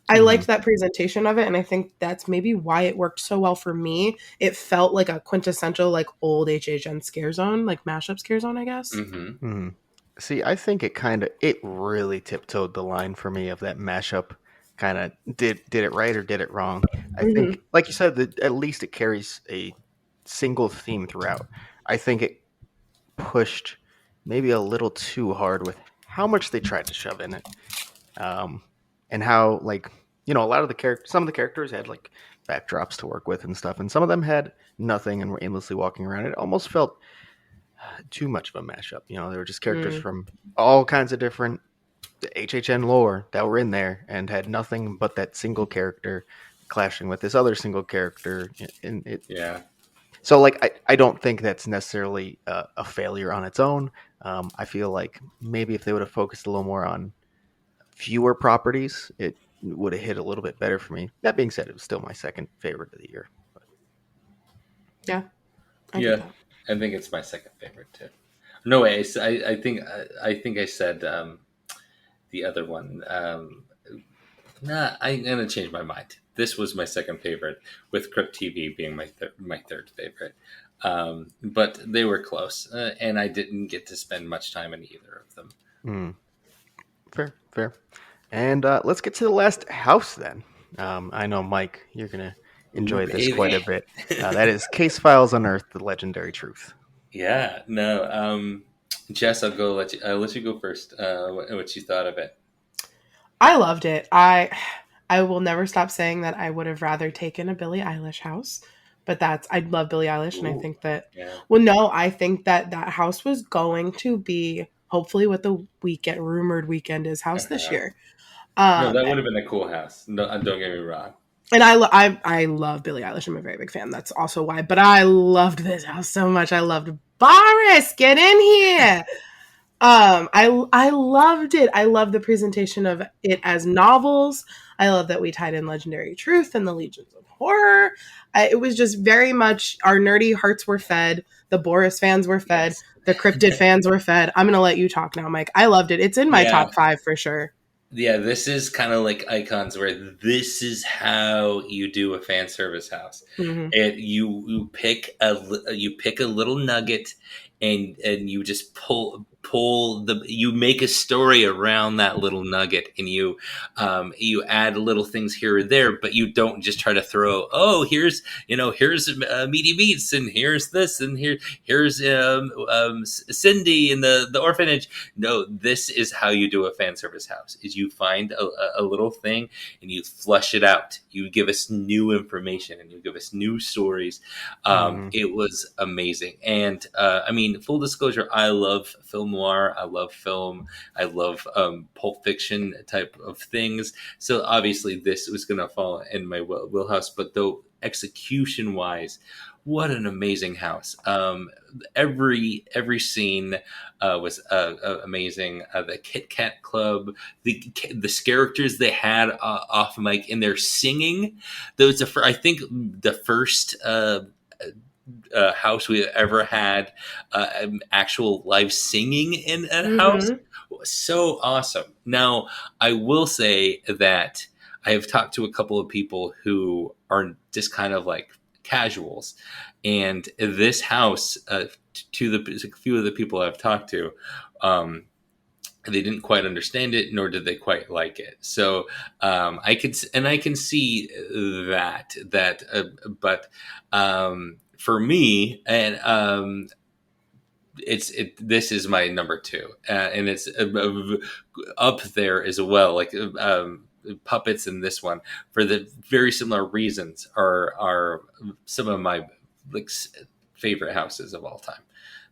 I liked that presentation of it, and I think that's maybe why it worked so well for me. It felt like a quintessential, like, old HHN Scare Zone, like mashup Scare Zone, I guess. See, I think it really tiptoed the line for me of that mashup. Kind of did it right or did it wrong. I think, like you said, that at least it carries a single theme throughout. I think it pushed maybe a little too hard with how much they tried to shove in it, and how, like, a lot of some of the characters had like backdrops to work with and stuff, and some of them had nothing and were aimlessly walking around. It almost felt too much of a mashup. They were just characters from all kinds of different HHN lore that were in there and had nothing but that single character clashing with this other single character. So, like, I don't think that's necessarily a failure on its own. I feel like maybe if they would have focused a little more on fewer properties, it would have hit a little bit better for me. That being said, it was still my second favorite of the year. Yeah, I get Yeah, that. I think it's my second favorite too. No way. I think I said the other one. Nah, I'm gonna change my mind. This was my second favorite, with Crypt TV being my third favorite. But they were close, and I didn't get to spend much time in either of them. Mm, fair, fair. And let's get to the last house then. I know, Mike, you're going to Ooh, enjoy this quite baby. a bit. That is Case Files Unearthed, The Legendary Truth. Yeah, no. Jess, I'll let you go first. What you thought of it? I loved it. I will never stop saying that I would have rather taken a Billie Eilish house, but I love Billie Eilish, and I Ooh, think that yeah. well, no, I think that that house was going to be hopefully what the rumored weekend is house this Uh-huh. year. No, Um, that would have been a cool house. No, don't get me wrong. and I love Billie Eilish. I'm a very big fan. That's also why. But I loved this house so much. I loved Boris. Get in here. I loved it. I love the presentation of it as novels. I love that we tied in Legendary Truth and the Legions of Horror. It was just very much our nerdy hearts were fed. The Boris fans were fed. Yes. The cryptid fans were fed. I'm gonna let you talk now, Mike. I loved it. It's in my Yeah. top 5 for sure. Yeah, this is kind of like Icons, where this is how you do a fan service house. Hmm. You pick a little nugget, and you just pull you make a story around that little nugget, and you add little things here or there, but you don't just try to throw, oh, here's meaty meats, and here's this, and here's Cindy in the orphanage. No, this is how you do a fan service house: is you find a little thing, and you flush it out. You give us new information, and you give us new stories. Mm-hmm. It was amazing. And I mean, full disclosure, I love film noir. I love film. I love Pulp Fiction type of things. So obviously this was going to fall in my wheelhouse. But though execution wise, what an amazing house. Every scene was amazing. The Kit Kat Club, the characters they had off mic in their singing. Those I think the first house we ever had actual live singing in a house. Hmm. Was so awesome. Now, I will say that I have talked to a couple of people who are just kind of like casuals, and this house, to the few of the people I've talked to, they didn't quite understand it, nor did they quite like it. So I can see but for me, and this is my number 2, and it's up there as well. Like puppets in this one, for the very similar reasons, are some of my like favorite houses of all time.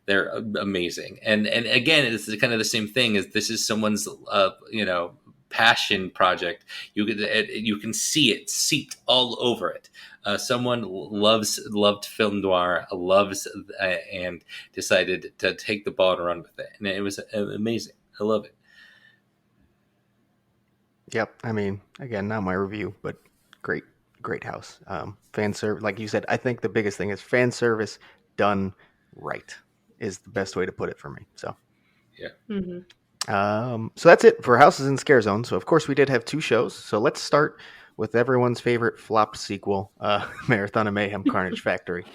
They're amazing, and again, it's kind of the same thing. As this is someone's passion project. You can see it seeped all over it. Someone loved film noir, loves and decided to take the ball and run with it, and it was amazing. I love it. Yep. I mean, again, not my review, but great, great house. Fan service, like you said, I think the biggest thing is fan service done right is the best way to put it for me. So, Yeah. Hmm. So that's it for Houses in Scarezone. So of course we did have 2 shows. So let's start with everyone's favorite flop sequel, Marathon of Mayhem: Carnage Factory.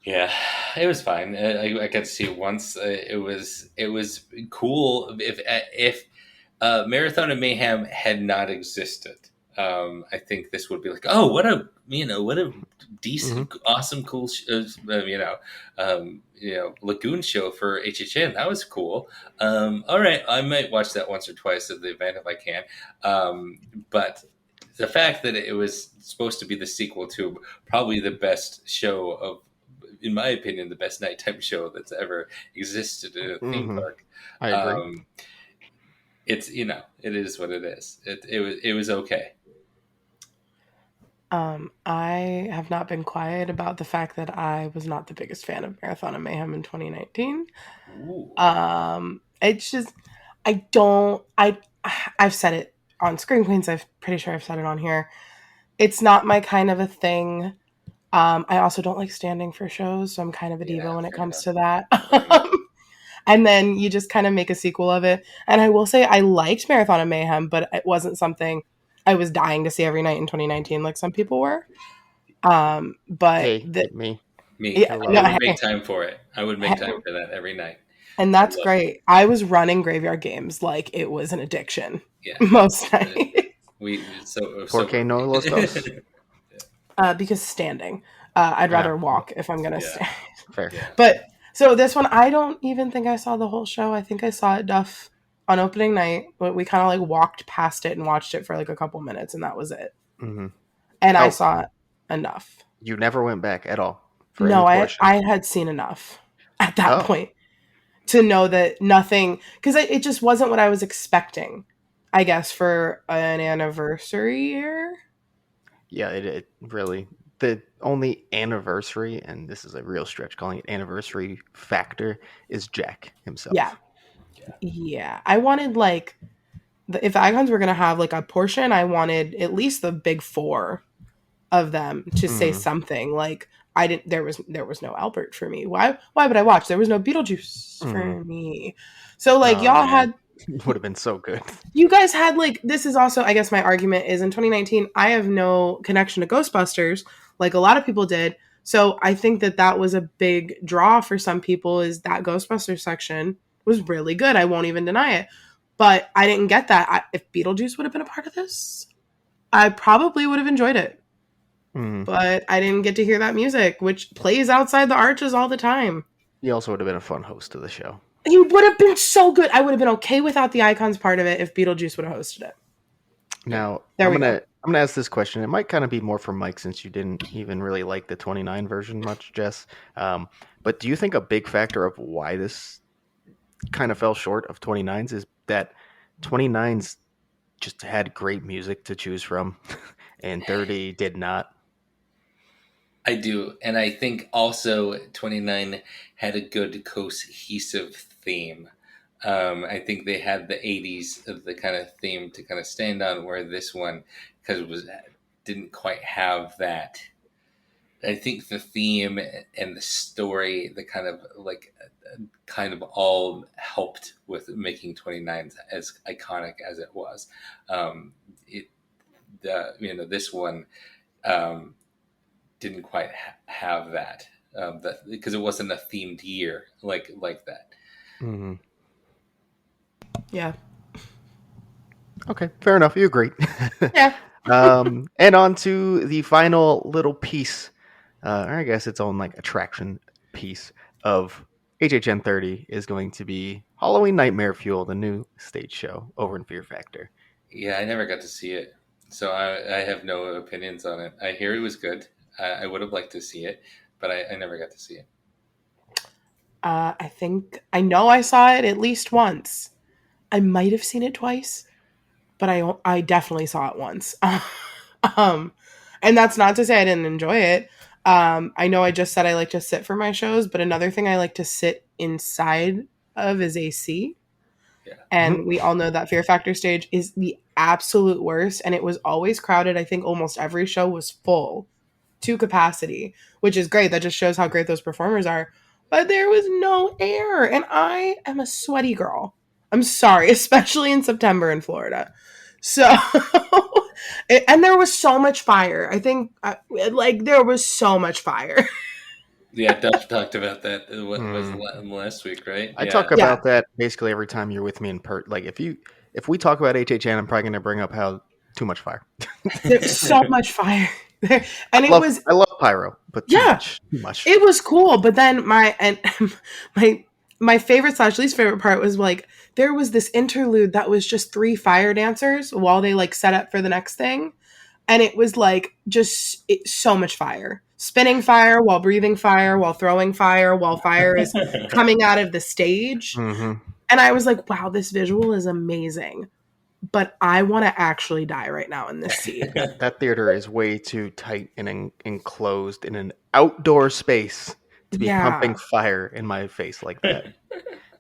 Yeah, it was fine. I got to see it once. It was cool. If Marathon of Mayhem had not existed, I think this would be like, oh, what a decent, awesome, cool, Lagoon show for HHN. That was cool. All right, I might watch that once or twice at the event if I can. But the fact that it was supposed to be the sequel to probably the best show of, in my opinion, the best nighttime show that's ever existed in a theme park. I agree. It's it is what it is. It was okay. I have not been quiet about the fact that I was not the biggest fan of Marathon of Mayhem in 2019. Ooh. It's just I don't I I've said it on Scream Queens. I'm pretty sure I've said it on here. It's not my kind of a thing. I also don't like standing for shows, so I'm kind of a diva when it fair comes enough. to that. And then you just kind of make a sequel of it. And I will say I liked Marathon of Mayhem, but it wasn't something I was dying to see every night in 2019 like some people were. But Hey, me. Me, yeah, I I no, love would it. make time for it. I would make time for that every night. and I that's love it. great. I was running graveyard games like it was an addiction Yeah, most nights. we so Porque no los dos. Because standing. I'd Yeah. rather walk if I'm gonna Yeah. stand. Fair. Yeah. But so this one, I don't even think I saw the whole show. I think I saw it Duff on opening night, but we kind of like walked past it and watched it for like a couple minutes, and that was it. Mm-hmm. And I Oh. saw enough. You never went back at all for No, any I portion. I had seen enough at that Oh. point to know that nothing, because it just wasn't what I was expecting. I guess for an anniversary year. Yeah, it really, the only anniversary, and this is a real stretch calling it anniversary factor, is Jack himself. Yeah. I wanted like if the Icons were gonna have like a portion, I wanted at least the big four of them to say something. Like I didn't. There was no Albert for me. Why would I watch? There was no Beetlejuice for me. So like y'all had. It would have been so good. You guys had like, this is also, I guess my argument is in 2019, I have no connection to Ghostbusters like a lot of people did. So I think that was a big draw for some people, is that Ghostbusters section was really good. I won't even deny it. But I didn't get that. If Beetlejuice would have been a part of this, I probably would have enjoyed it. But I didn't get to hear that music, which plays outside the arches all the time. He also would have been a fun host of the show. He would have been so good. I would have been okay without the Icons part of it if Beetlejuice would have hosted it. Now, There I'm we gonna ask this question. It might kind of be more for Mike, since you didn't even really like the 29 version much, Jess. But do you think a big factor of why this kind of fell short of 29s is that 29s just had great music to choose from, and 30 did not? I do, and I think also 29 had a good cohesive theme. I think they had the 80s of the kind of theme to kind of stand on, where this one, because it was didn't quite have that. I think the theme and the story, the kind of all helped with making 29s as iconic as it was. This one didn't quite have that, because it wasn't a themed year like that. Mm-hmm. Yeah. Okay, fair enough. You agree. Yeah. And on to the final little piece, or I guess its own like attraction piece of HHN 30 is going to be Halloween Nightmare Fuel, the new stage show over in Fear Factor. Yeah, I never got to see it, so I have no opinions on it. I hear it was good. I would have liked to see it, but I never got to see it. I know I saw it at least once. I might have seen it twice, but I definitely saw it once. And that's not to say I didn't enjoy it. I know I just said I like to sit for my shows, but another thing I like to sit inside of is AC. Yeah. And we all know that Fear Factor stage is the absolute worst, and it was always crowded. I think almost every show was full to capacity, which is great. That just shows how great those performers are. But there was no air, and I am a sweaty girl. I'm sorry, especially in September in Florida. So, and there was so much fire. I think, there was so much fire. Yeah, Duff talked about that. What was last week, right? I talk about that basically every time you're with me in like if we talk about HHN, I'm probably going to bring up how too much fire. There's so much fire. And I love pyro, but too much. It was cool, but then my favorite / least favorite part was like there was this interlude that was just 3 fire dancers while they like set up for the next thing, and it was like so much fire, spinning fire while breathing fire while throwing fire while fire is coming out of the stage, and I was like, wow, this visual is amazing. But I want to actually die right now in this seat. That theater is way too tight and enclosed in an outdoor space to be pumping fire in my face like that.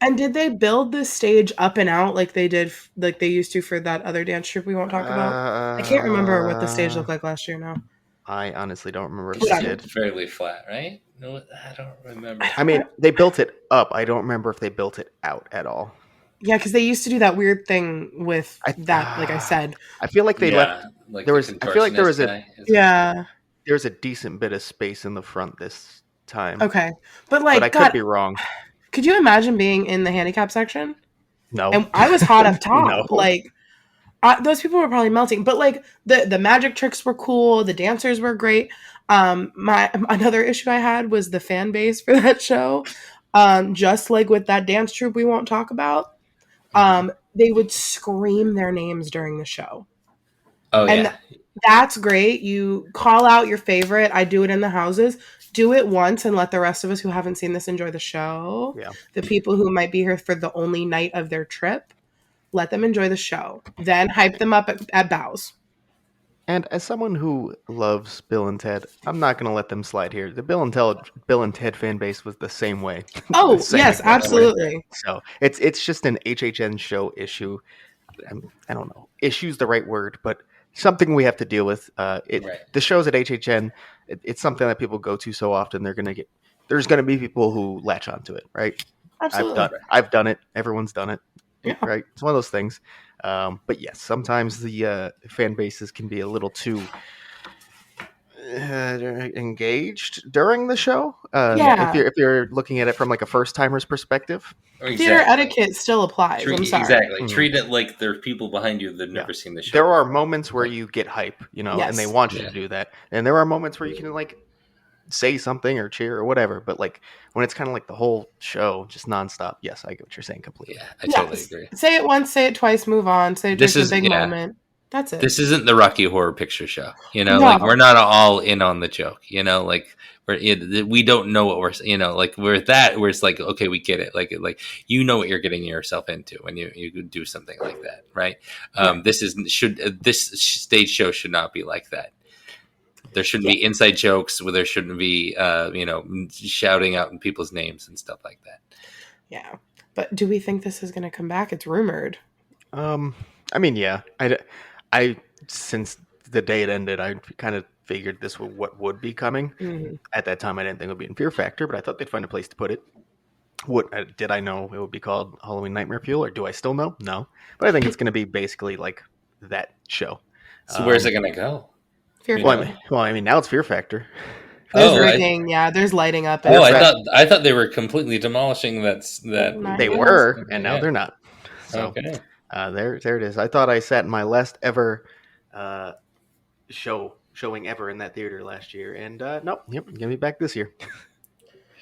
And did they build this stage up and out like they did, like they used to for that other dance troupe we won't talk about? I can't remember what the stage looked like last year now. I honestly don't remember if Hold they on. did. Fairly flat, right? No, I don't remember. I mean, they built it up. I don't remember if they built it out at all. Yeah, because they used to do that weird thing with that, like I said. I feel like they left. Like There the was. I feel like there was contortionist a. guy. Yeah. There was a decent bit of space in the front this time. Okay. But like, But I God, could be wrong. could you imagine being in the handicap section? No. And I was hot up top. No. Like, those people were probably melting. But like, the magic tricks were cool. The dancers were great. Another issue I had was the fan base for that show. Just like with that dance troupe we won't talk about. They would scream their names during the show. Oh, And yeah. that's great. You call out your favorite. I do it in the houses. Do it once and let the rest of us who haven't seen this enjoy the show. Yeah. The people who might be here for the only night of their trip, let them enjoy the show. Then hype them up at bows. And as someone who loves Bill and Ted, I'm not going to let them slide here. The Bill and Ted fan base was the same way. Oh, Same yes, exact way. absolutely. So it's just an HHN show issue. I don't know. Issue's the right word, but something we have to deal with. The shows at HHN, it's something that people go to so often. There's going to be people who latch onto it, right? Absolutely. I've done it. Everyone's done it. Yeah. Right. It's one of those things. But yes, sometimes the fan bases can be a little too engaged during the show. Yeah. If you're looking at it from like a first timer's perspective. Theater etiquette still applies. I'm sorry. Exactly. Treat it like there are people behind you that have never seen the show. There are moments where you get hype, Yes. and they want you to do that. And there are moments where you can like say something or cheer or whatever. But like when it's kind of like the whole show, just nonstop. Yes, I get what you're saying completely. Yeah, I totally agree. Say it once, say it twice, move on. Say this is a big moment. That's it. This isn't the Rocky Horror Picture Show. No. Like we're not all in on the joke. Like we don't know what we're. Like we're that. Where it's like, okay, we get it. Like you know what you're getting yourself into when you do something like that, right? This stage show should not be like that. There shouldn't be inside jokes where there shouldn't be, shouting out in people's names and stuff like that. Yeah. But do we think this is going to come back? It's rumored. I mean, yeah. I since the day it ended, I kind of figured this was what would be coming. Mm-hmm. At that time, I didn't think it would be in Fear Factor, but I thought they'd find a place to put it. Did I know it would be called Halloween Nightmare Fuel, or do I still know? No. But I think it's going to be basically like that show. So where's it going to go? Fear Factor. Well, I mean, now it's Fear Factor. There's rigging, there's lighting up. I thought they were completely demolishing that. They were, and now they're not. So, okay. There it is. I thought I sat in my last ever showing ever in that theater last year, and nope, gonna be back this year.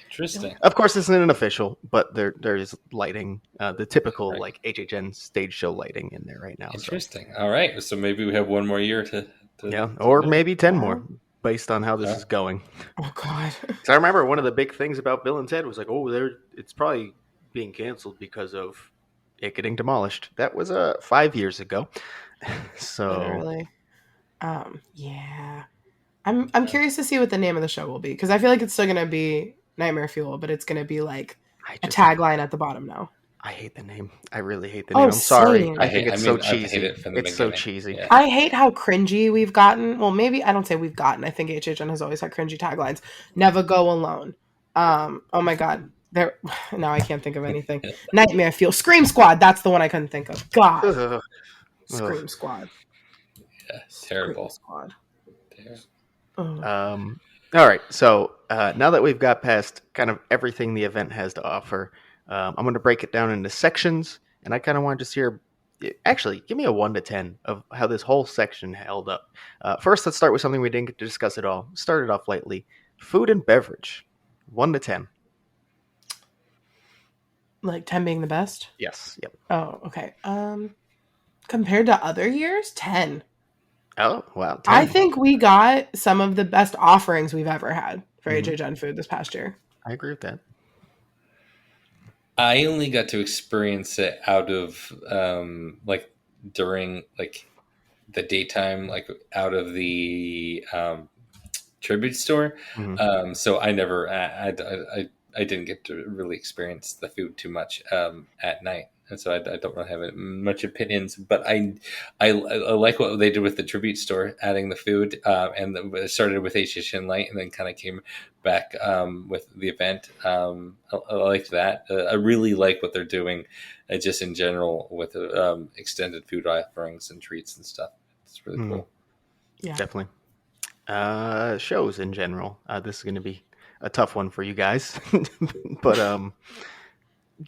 Interesting. Of course, this isn't an official, but there is lighting, the typical like HHN stage show lighting in there right now. Interesting. So. All right, so maybe we have one more year to or maybe 10 more, based on how this is going. Oh God! So I remember one of the big things about Bill and Ted was like, it's probably being canceled because of it getting demolished. That was 5 years ago. So literally, yeah. I'm curious to see what the name of the show will be, because I feel like it's still gonna be Nightmare Fuel, but it's gonna be like a tagline at the bottom now. I hate the name. I really hate the name. I'm sorry. I think it's so cheesy. It's so cheesy. Yeah. I hate how cringy we've gotten. Well, maybe I don't say we've gotten. I think HHN has always had cringy taglines. Never go alone. Oh my God. Now I can't think of anything. Nightmare Fuel. Scream Squad. That's the one I couldn't think of. God. Scream Squad. Yeah, terrible. Scream Squad. All right. So now that we've got past kind of everything the event has to offer, I'm going to break it down into sections, and I kind of want to just hear. Actually, give me a 1 to 10 of how this whole section held up. First, let's start with something we didn't get to discuss at all. Started off lightly. Food and beverage. 1 to 10. Like 10 being the best? Yes. Yep. Oh, okay. Compared to other years, 10. Oh, wow. 10. I think we got some of the best offerings we've ever had for HHN food this past year. I agree with that. I only got to experience it out of during the daytime, out of the tribute store. So I never I didn't get to really experience the food too much at night, and so I don't really have much opinions. But I like what they did with the tribute store, adding the food, and it started with HHN Light, and then kind of came back with the event. I liked that. I really like what they're doing, just in general with extended food offerings and treats and stuff. It's really cool. Yeah. Definitely. Shows in general. This is going to be a tough one for you guys, but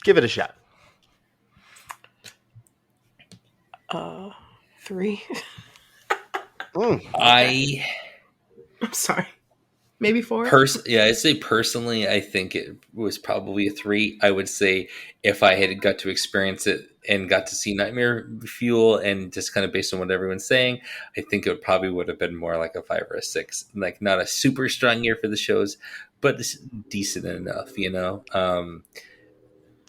give it a shot. 3. I I'm sorry. Maybe 4. I'd say personally, I think it was probably a 3. I would say if I had got to experience it and got to see Nightmare Fuel, and just kind of based on what everyone's saying, I think it probably would have been more like a 5 or a 6. Like, not a super strong year for the shows, but it's decent enough, you know.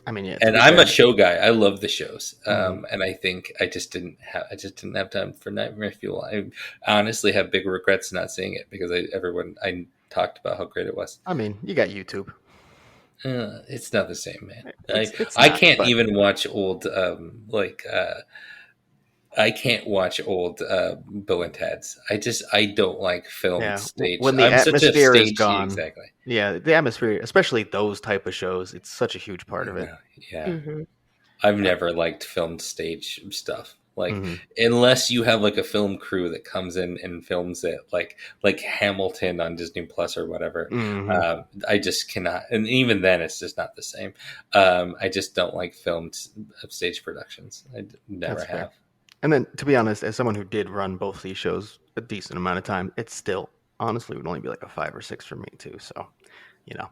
I mean, yeah. And I'm a show guy. I love the shows, and I think I just didn't have time for Nightmare Fuel. I honestly have big regrets not seeing it, because I talked about how great it was. I mean, you got YouTube. It's not the same, man. It's I not, can't but- even watch old I can't watch old Bill and Ted's. I don't like filmed stage. When the I'm such a atmosphere is stage gone. exactly. Yeah, the atmosphere, especially those type of shows, it's such a huge part of it. Yeah. Mm-hmm. I've never liked filmed stage stuff. Like, Mhm. unless you have like a film crew that comes in and films it, like Hamilton on Disney Plus or whatever. Mhm. I just cannot, and even then, it's just not the same. I just don't like filmed stage productions. I never That's fair. have. And then, to be honest, as someone who did run both these shows a decent amount of time, it still honestly would only be like a 5 or 6 for me too. So, you know,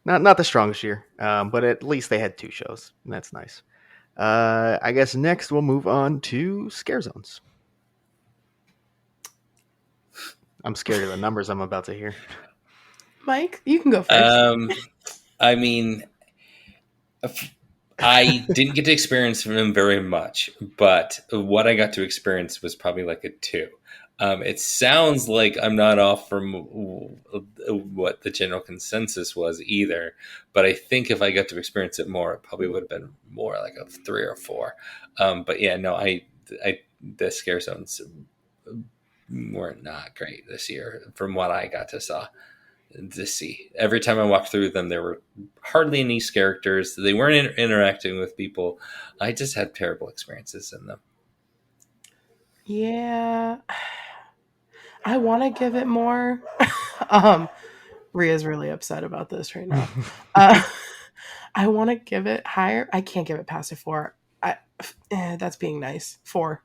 not the strongest year, but at least they had 2 shows, and that's nice. I guess next we'll move on to Scarezones. I'm scared of the numbers I'm about to hear. Mike, you can go first. I mean, I didn't get to experience them very much, but what I got to experience was probably like a 2. It sounds like I'm not off from what the general consensus was either, but I think if I got to experience it more, it probably would have been more like a 3 or 4. But yeah, no, the scare zones were not great this year from what I got to see. Every time I walked through them, there were hardly any characters. They weren't interacting with people. I just had terrible experiences in them. Yeah. I want to give it more. Ria's really upset about this right now. I want to give it higher. I can't give it past a 4. That's being nice. 4.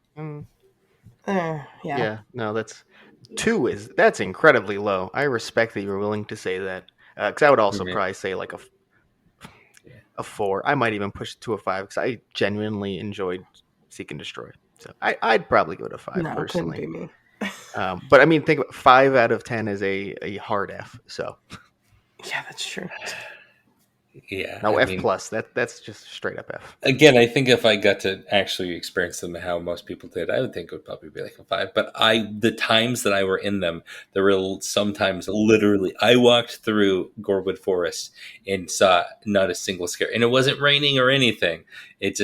Yeah, no, that's 2 that's incredibly low. I respect that you were willing to say that, because I would also probably say like a 4. I might even push it to a 5, because I genuinely enjoyed Seek and Destroy. So I'd probably go to 5 No, personally. couldn't be me. But I mean, think about 5 out of 10 is a hard F. So Yeah, that's true. Yeah. no, F plus. That's just straight up F. Again, I think if I got to actually experience them how most people did, I would think it would probably be like a 5. But the times that I were in them, there were sometimes literally, I walked through Gorewood Forest and saw not a single scare, and it wasn't raining or anything. It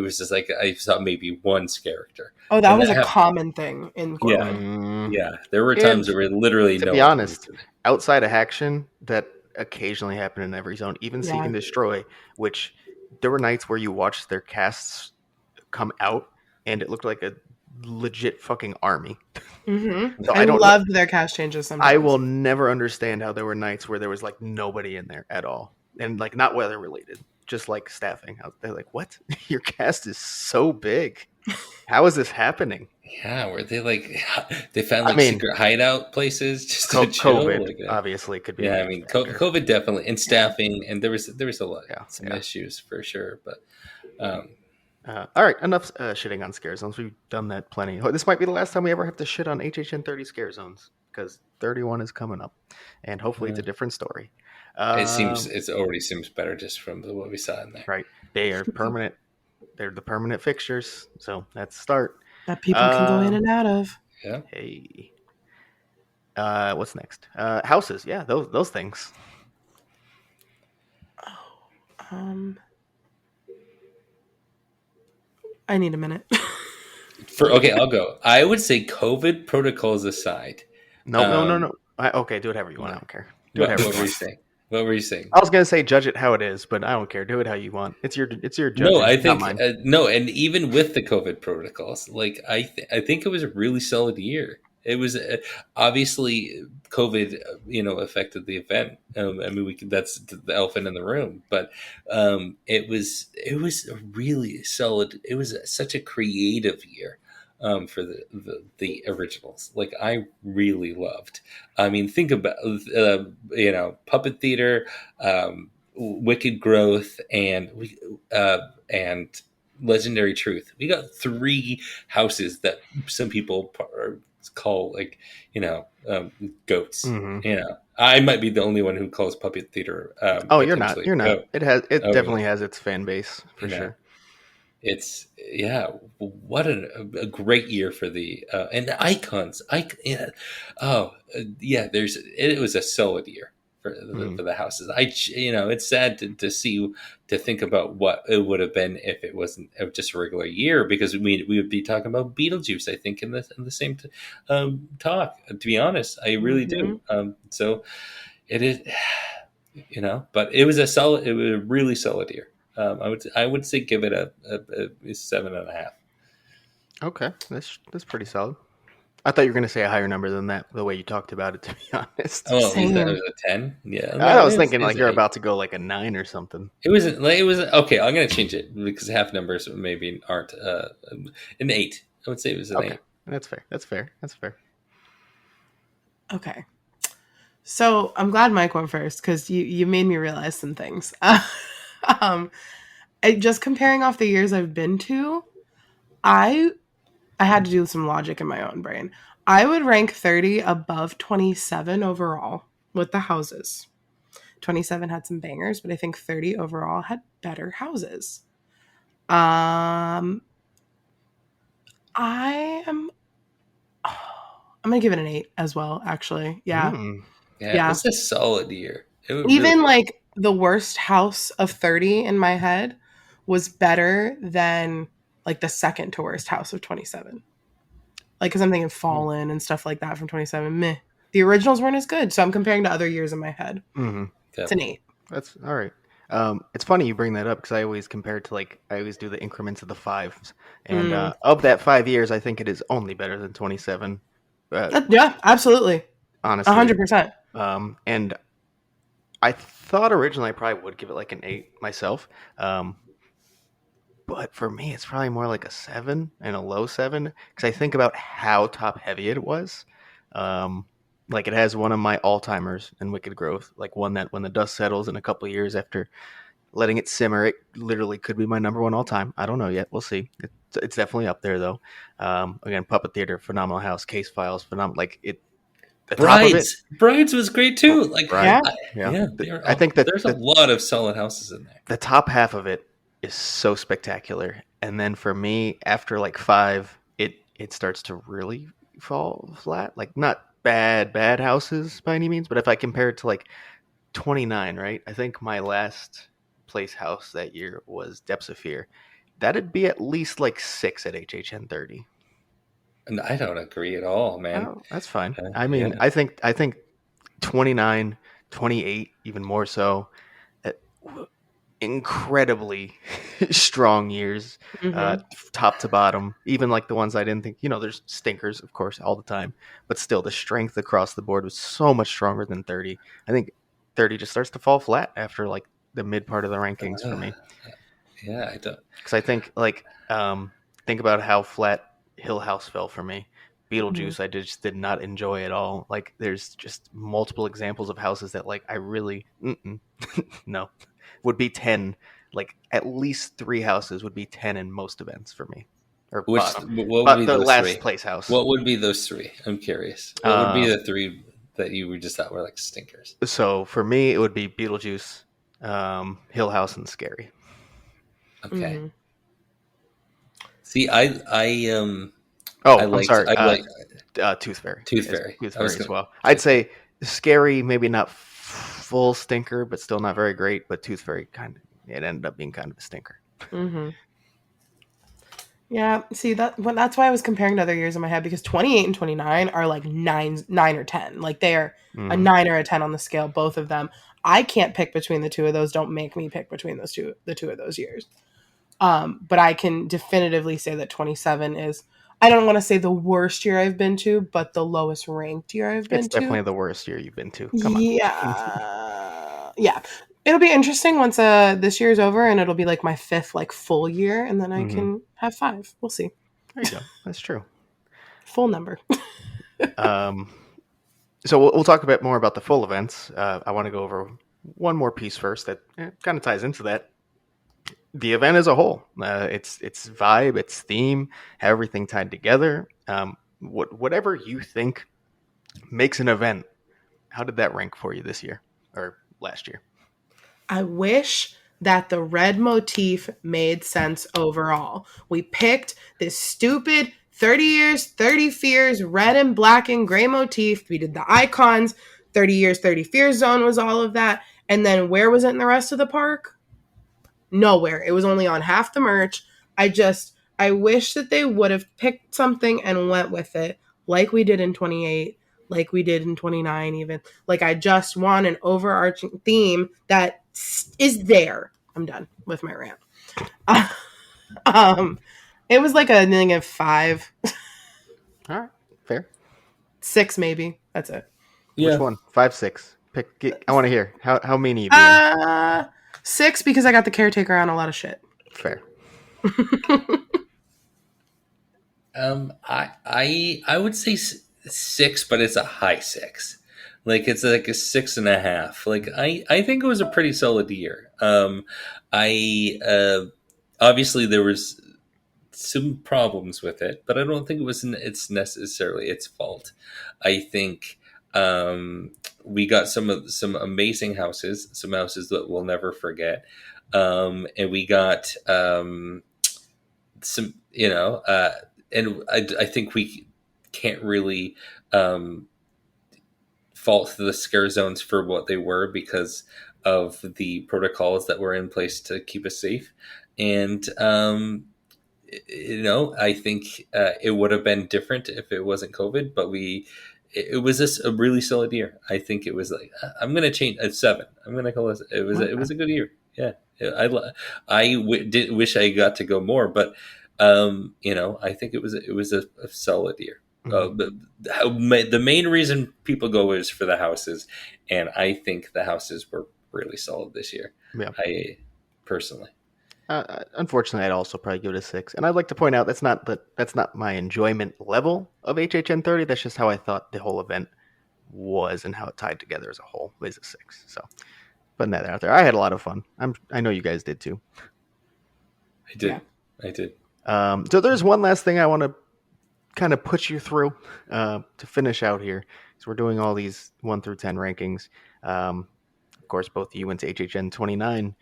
was just like I saw maybe one character. Oh, that was a common thing in Gorewood. Yeah. There were times there were literally to be honest, outside of action, that occasionally happen in every zone, even Seek and Destroy, which there were nights where you watched their casts come out and it looked like a legit fucking army. Mm-hmm. So I loved their cast changes sometimes. I will never understand how there were nights where there was like nobody in there at all, and like not weather related, just like staffing. They're like, what? Your cast is so big. How is this happening? Yeah, were they like they found secret hideout places just to COVID obviously could be. Yeah, I mean COVID definitely, and staffing, and there was a lot some issues for sure. But all right, enough shitting on scare zones. We've done that plenty. This might be the last time we ever have to shit on HHN 30 scare zones, because 31 is coming up, and hopefully it's a different story. It already seems better just from what we saw in there. Right, they are permanent. They're the permanent fixtures, so that's the start. That people can go in and out of. Yeah. Hey. What's next? Houses. Yeah, those things. I need a minute. Okay, I'll go. I would say COVID protocols aside. No. Okay, do whatever you want. I don't care. Do whatever What you were you want. saying? What were you saying? I was gonna say judge it how it is, but I don't care. Do it how you want. It's your No, judging, I not think mine. no, and even with the COVID protocols, like I think it was a really solid year. It was obviously COVID, affected the event. I mean, that's the elephant in the room, but it was a really solid. It was such a creative year for the originals. Like I really loved. I mean, think about puppet theater. Wicked Growth and Legendary Truth. We got three houses that some people call like goats. Mm-hmm. I might be the only one who calls puppet theater Oh, you're not. potentially You're a not. goat. It Oh, definitely really? has its fan base for You know, sure. it's what a great year for the and the icons. It was a solid year for the houses. It's sad to see to think about what it would have been if it wasn't just a regular year, because we would be talking about Beetlejuice. I think in the same talk. To be honest, I really do. So it is. But it was it was a really solid year. I would say give it a 7.5. Okay, that's pretty solid. I thought you were gonna say a higher number than that. The way you talked about it, to be honest. Oh, it Same. was a 10. Yeah, I no, was thinking like it's you're an 8. about to go like a 9 or something. It was okay. I'm gonna change it because half numbers maybe aren't an 8. I would say it was an Okay, 8. that's fair. That's fair. That's fair. Okay. So I'm glad Mike went first because you made me realize some things. Just comparing off the years I've been to, I had to do some logic in my own brain. I would rank 30 above 27 overall with the houses. 27 had some bangers, but I think 30 overall had better houses. I'm gonna give it an 8 as well, actually. Yeah. Yeah, it Yeah. was a solid year. It really Even was. like the worst house of 30 in my head was better than like the second to worst house of 27. Like, because I'm thinking Fallen and stuff like that from 27. Meh. The originals weren't as good. So I'm comparing to other years in my head. Mm-hmm. It's an 8. That's all right. It's funny you bring that up because I always compare it to I always do the increments of the fives, and of that 5 years, I think it is only better than 27. Yeah, absolutely. Honestly, 100%. And I thought originally I probably would give it like an 8 myself, but for me, it's probably more like a 7 and a low 7 because I think about how top heavy it was. Like it has one of my all timers in Wicked Growth, like one that when the dust settles in a couple of years after letting it simmer, it literally could be my number one all time. I don't know yet. We'll see. It's definitely up there though. Again, Puppet Theater, phenomenal house, Case Files, phenomenal. Like it, the top of it, Brides was great too. Like right? Yeah. I think that there's a lot of solid houses in there. the top half of it is so spectacular, and then for me, after like 5, it starts to really fall flat. Like not bad houses by any means, but if I compare it to like 29, right? I think my last place house that year was Depths of Fear. That'd be at least like 6 at HHN 30. And I don't agree at all, man. Oh, that's fine. I mean, I think 29, 28, even more so. Incredibly strong years, top to bottom. Even like the ones I didn't think. There's stinkers, of course, all the time, but still, the strength across the board was so much stronger than 30. I think 30 just starts to fall flat after like the mid part of the rankings for me. Yeah, I don't. Because I think think about how flat Hill House fell for me. Beetlejuice, I just did not enjoy at all. Like, there's just multiple examples of houses that like I really no would be 10. Like at least 3 houses would be 10 in most events for me. Or What would be the those last 3? place house. What would be those 3? I'm curious. What would be the 3 that you just thought were like stinkers? So for me, it would be Beetlejuice, Hill House, and Scary. Okay. See, I I'm sorry. I like Tooth Fairy. Tooth Fairy. Tooth Fairy as well. I'd say Scary, maybe not full stinker, but still not very great. But Tooth Fairy kind of, it ended up being kind of a stinker. Mm-hmm. Yeah, see that's why I was comparing to other years in my head, because 28 and 29 are like nine or 10. Like they are a 9 or a 10 on the scale, both of them. I can't pick between the two of those. Don't make me pick between the two of those years. But I can definitively say that 27 is, I don't want to say the worst year I've been to, but the lowest ranked year I've been It's to. definitely the worst year you've been to. Come on. Yeah. Yeah. It'll be interesting once this year's over, and it'll be like my 5th like full year, and then I can have 5. We'll see. There you go. That's true. Full number. So we'll talk a bit more about the full events. I want to go over one more piece first that kind of ties into that. The event as a whole, its vibe, its theme, everything tied together. Whatever you think makes an event, how did that rank for you this year or last year? I wish that the red motif made sense overall. We picked this stupid 30 years, 30 fears, red and black and gray motif. We did the icons. 30 years, 30 fears zone was all of that. And then where was it in the rest of the park? Nowhere. It was only on half the merch. I wish that they would have picked something and went with it, like we did in 28, like we did in 29 even. Like, I just want an overarching theme that is there. I'm done with my rant. It was like a -5. All right, fair. 6 maybe. That's it. Yeah. Which one? 5, 6. I want to hear how many you being? 6 because I got the caretaker on a lot of shit. Fair. I would say 6, but it's a high 6. Like it's like a 6.5. Like I think it was a pretty solid year. Obviously there was some problems with it, but I don't think it's necessarily its fault. I think we got some amazing houses, some houses that we'll never forget, and we got some, and I think we can't really fault the scare zones for what they were because of the protocols that were in place to keep us safe. And, I think it would have been different if it wasn't COVID, but it was a really solid year. I think it was like, I'm going to change a 7. I'm going to call it, it was a good year. Yeah. Did wish I got to go more, but I think it was a solid year. The main reason people go is for the houses, and I think the houses were really solid this year. Yeah. I personally. Unfortunately, I'd also probably give it a 6. And I'd like to point out that's not my enjoyment level of HHN 30. That's just how I thought the whole event was and how it tied together as a whole is a 6. So putting that out there, I had a lot of fun. I know you guys did too. I did. Yeah. I did. So there's one last thing I want to kind of put you through to finish out here. So we're doing all these 1 through 10 rankings. Of course, both you went to HHN 29.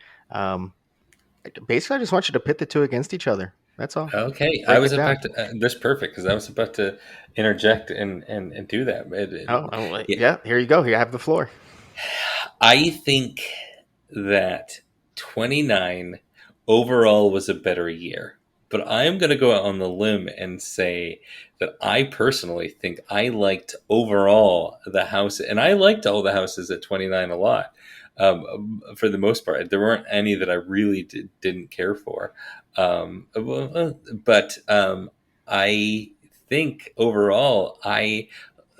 Basically, I just want you to pit the two against each other. That's all. Okay, I was about to. That's perfect because I was about to interject and do that. Yeah. Here you go. Here, I have the floor. I think that 29 overall was a better year, but I'm going to go out on the limb and say that I personally think I liked overall the house, and I liked all the houses at 29 a lot. For the most part, there weren't any that I really didn't care for. But I think overall, I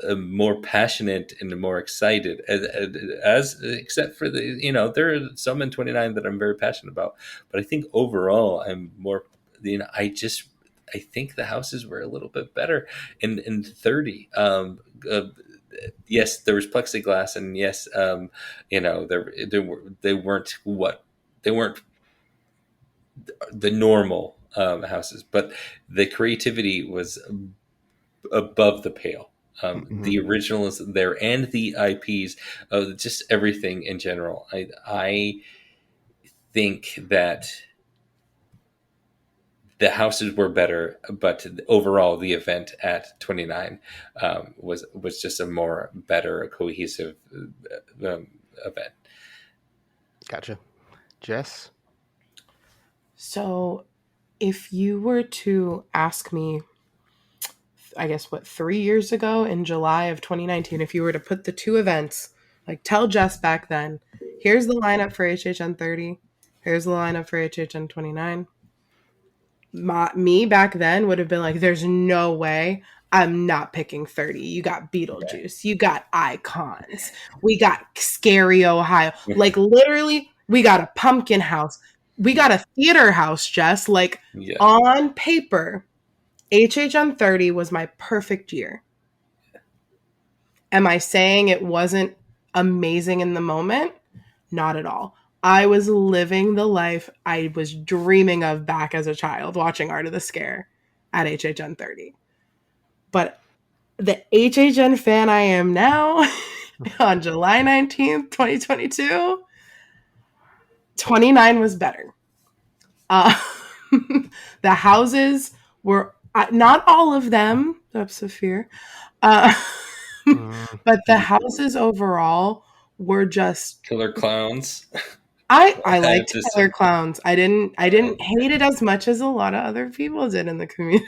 am more passionate and more excited as except for there are some in 29 that I'm very passionate about. But I think overall, I'm more, I think the houses were a little bit better in 30. Yes, there was plexiglass, and yes, they weren't the normal houses, but the creativity was above the pale. The originals there and the IPs, just everything in general. I think that the houses were better, but overall, the event at 29 was just a more better cohesive event. Gotcha. Jess? So if you were to ask me, I guess, 3 years ago in July of 2019, if you were to put the two events, like tell Jess back then, here's the lineup for HHN 30, here's the lineup for HHN 29. Me back then would have been like, there's no way I'm not picking 30. You got Beetlejuice, you got Icons, we got Scary Ohio. Like literally, we got a pumpkin house, we got a theater house, Jess. Like Yeah. on paper, HHN 30 was my perfect year. Am I saying it wasn't amazing in the moment? Not at all. I was living the life I was dreaming of back as a child, watching Art of the Scare at HHN 30. But the HHN fan I am now on July 19th, 2022, 29 was better. The houses were, not all of them, depths of fear, but the houses overall were just Killer Clowns. I liked Killer Clowns. I didn't hate it as much as a lot of other people did in the community.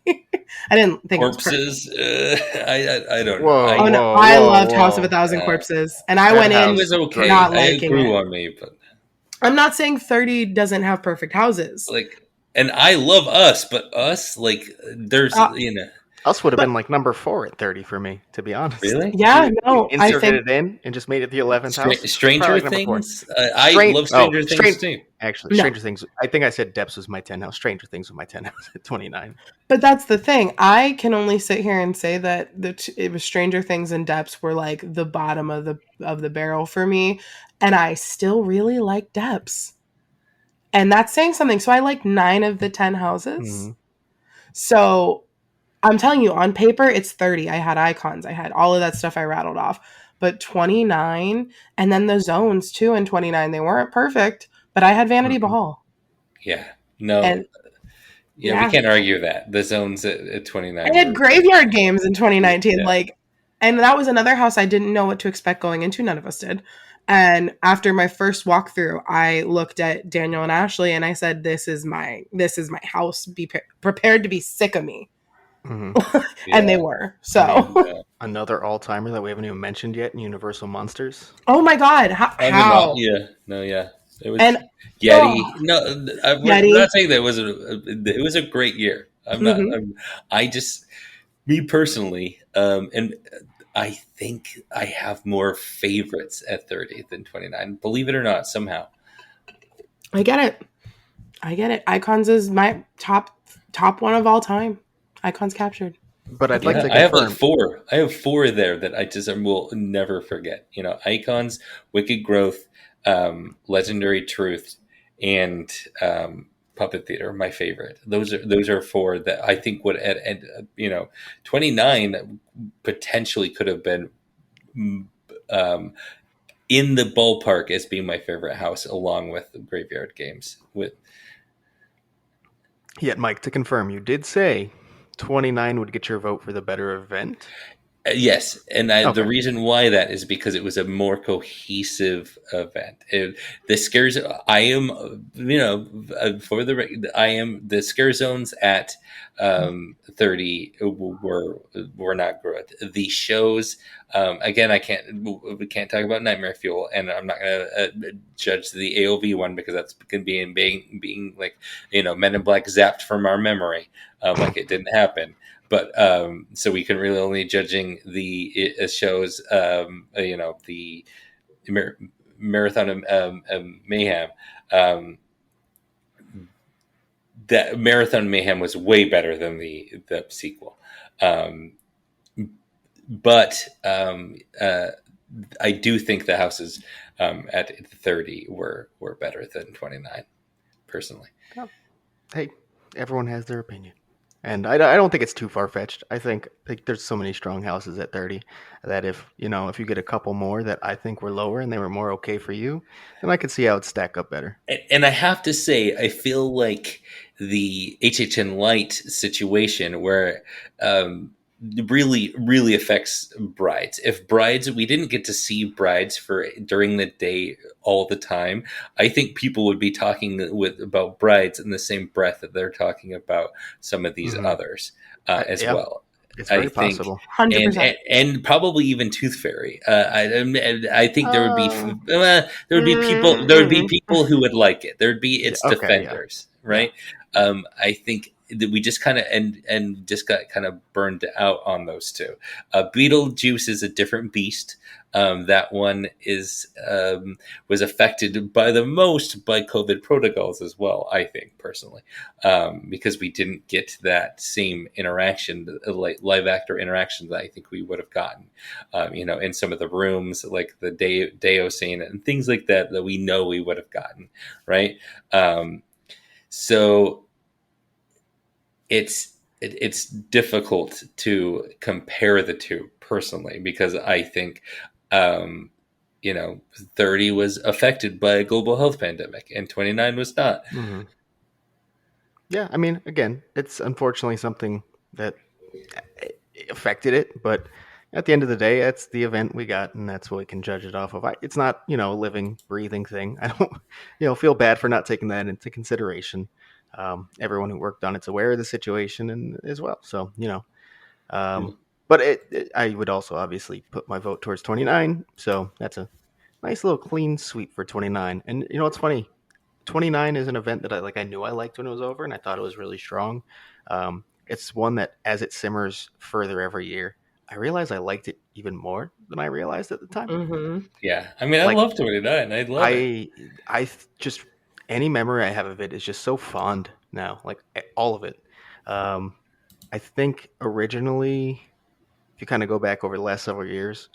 I didn't think Corpses. I don't Whoa, know. know. I loved House of a Thousand Corpses, and I went in. It was okay. Not liking it grew it. on me, but I'm not saying 30 doesn't have perfect houses. like, and I love Us, but Us, like, there's Us would have been like number 4 at 30 for me, to be honest. Really? Yeah, no. You inserted it in and just made it the 11th house. Stranger Things. I love Stranger Things too. Actually, Stranger Things. I think I said Depths was my 10 house. Stranger Things was my 10 house at 29. But that's the thing. I can only sit here and say that it was Stranger Things and Depths were like the bottom of the barrel for me, and I still really like Depths, and that's saying something. So I like 9 of the 10 houses. Mm-hmm. So I'm telling you, on paper, it's 30. I had Icons. I had all of that stuff I rattled off. But 29, and then the zones, too, in 29, they weren't perfect, but I had Vanity Ball. Yeah. No. And, we can't argue that. The zones at 29. I had Graveyard Games in 2019. Yeah. And that was another house I didn't know what to expect going into. None of us did. And after my first walkthrough, I looked at Daniel and Ashley, and I said, this is my house. Be prepared to be sick of me. Mm-hmm. And they were. So another all-timer that we haven't even mentioned yet in Universal Monsters. Oh my God! How? It was Yeti. I'm not saying that it was a great year. Me personally, and I think I have more favorites at 30 than 29. Believe it or not, somehow. I get it. Icons is my top one of all time. Icons captured. But I'd like to confirm. I have like 4. I have 4 there that I just will never forget. Icons, Wicked Growth, Legendary Truth, and Puppet Theater. My favorite. Those are 4 that I think would end. 29 potentially could have been in the ballpark as being my favorite house, along with Graveyard Games. Yet, Mike, to confirm, you did say 29 would get your vote for the better event? Yes, and the reason why that is because it was a more cohesive event. The scares, I am, the scare zones at 30 were not good. The shows, again, we can't talk about Nightmare Fuel, and I'm not going to judge the AOV one because that's going to be being like, Men in Black zapped from our memory, like it didn't happen. But so we can really only judging the shows, the Marathon of Mayhem. That Marathon Mayhem was way better than the sequel. But I do think the houses at 30 were better than 29, personally. Hey, everyone has their opinion. And I don't think it's too far-fetched. I think there's so many strong houses at 30 that if you get a couple more that I think were lower and they were more okay for you, then I could see how it'd stack up better. And I have to say, I feel like the HHN Light situation where really, really affects brides. If brides, we didn't get to see brides for during the day all the time, I think people would be talking about brides in the same breath that they're talking about some of these others as Yeah, well. it's I very think, possible. 100%. and probably even Tooth Fairy. I think there would be there would be people who would like it. There would be its Okay, yeah, defenders, yeah. right? I think that we just kind of and just got kind of burned out on those two. Beetlejuice is a different beast. That one is was affected by the most by COVID protocols as well. I think personally, because we didn't get that same interaction, like live actor interaction that I think we would have gotten, in some of the rooms, like the Deo scene and things like that we know we would have gotten, right? So it's difficult to compare the two personally because I think 30 was affected by a global health pandemic and 29 was not. Yeah, I mean, again, it's unfortunately something that affected it, but at the end of the day, that's the event we got, and that's what we can judge it off of. It's not, a living, breathing thing. I don't, feel bad for not taking that into consideration. Everyone who worked on it's aware of the situation and as well. So, but I would also obviously put my vote towards 29. So that's a nice little clean sweep for 29. And what's funny? 29 is an event that I knew I liked when it was over, and I thought it was really strong. It's one that as it simmers further every year, I realize I liked it even more than I realized at the time. Yeah, I mean, I Like, love 29. I love it. Just any memory I have of it is just so fond now, like all of it. I think originally, if you kind of go back over the last several years,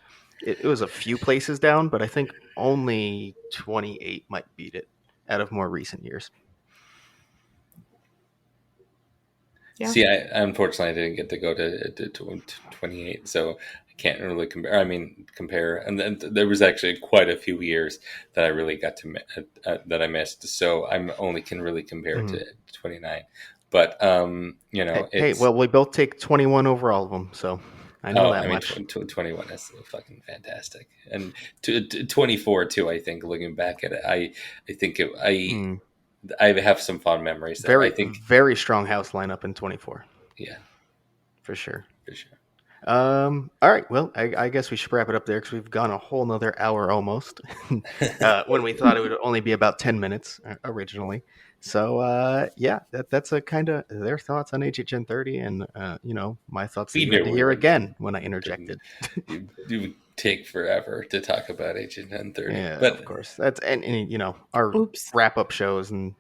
it was a few places down, but I think only 28 might beat it out of more recent years. Yeah. See, unfortunately I didn't get to go to 28, so I can't really compare. I mean, compare. And then there was actually quite a few years that I really got to that I missed, so I'm only can really compare to 29. But Hey, well, we both take 21 over all of them, so I know that much. 21 is fucking fantastic, and 24 too. I think looking back at it, I think I have some fond memories. Very, I think very strong house lineup in 24. Yeah, for sure. for sure. All right. Well, I guess we should wrap it up there because we've gone a whole nother hour almost when we thought it would only be about 10 minutes originally. So, yeah, that's a kind of their thoughts on HHN 30 and, my thoughts that you had to hear again when I interjected. You take forever to talk about HHN 30. Yeah, but of course. That's and our wrap-up shows and,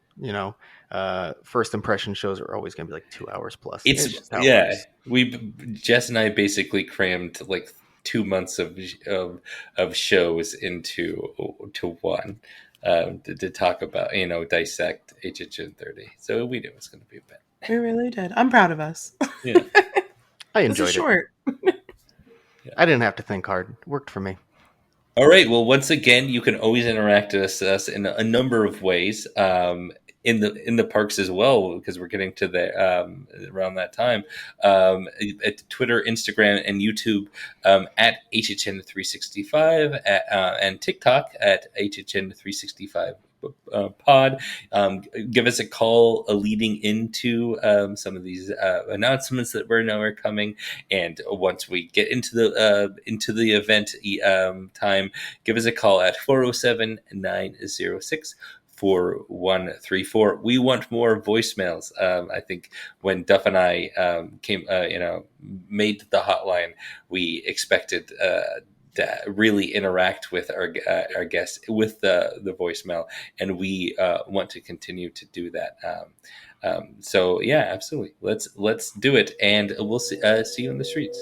first impression shows are always going to be like 2 hours plus. It's just how it works. Jess and I basically crammed like 2 months of shows into one to talk about, dissect HHN 30. So we knew it was going to be a bit. We really did. I'm proud of us. Yeah. I enjoyed it. Short. Yeah. I didn't have to think hard. It worked for me. All right. Well, once again, you can always interact with us in a number of ways. In the parks as well, because we're getting to the around that time. At Twitter, Instagram, and YouTube at HHN365 and TikTok at HHN365 pod. Give us a call leading into some of these announcements that we're coming, and once we get into the event time, give us a call at 407-906 4134. We want more voicemails. I think when Duff and I made the hotline, we expected to really interact with our guests with the voicemail, and we want to continue to do that. So yeah, absolutely. Let's do it, and we'll see you in the streets.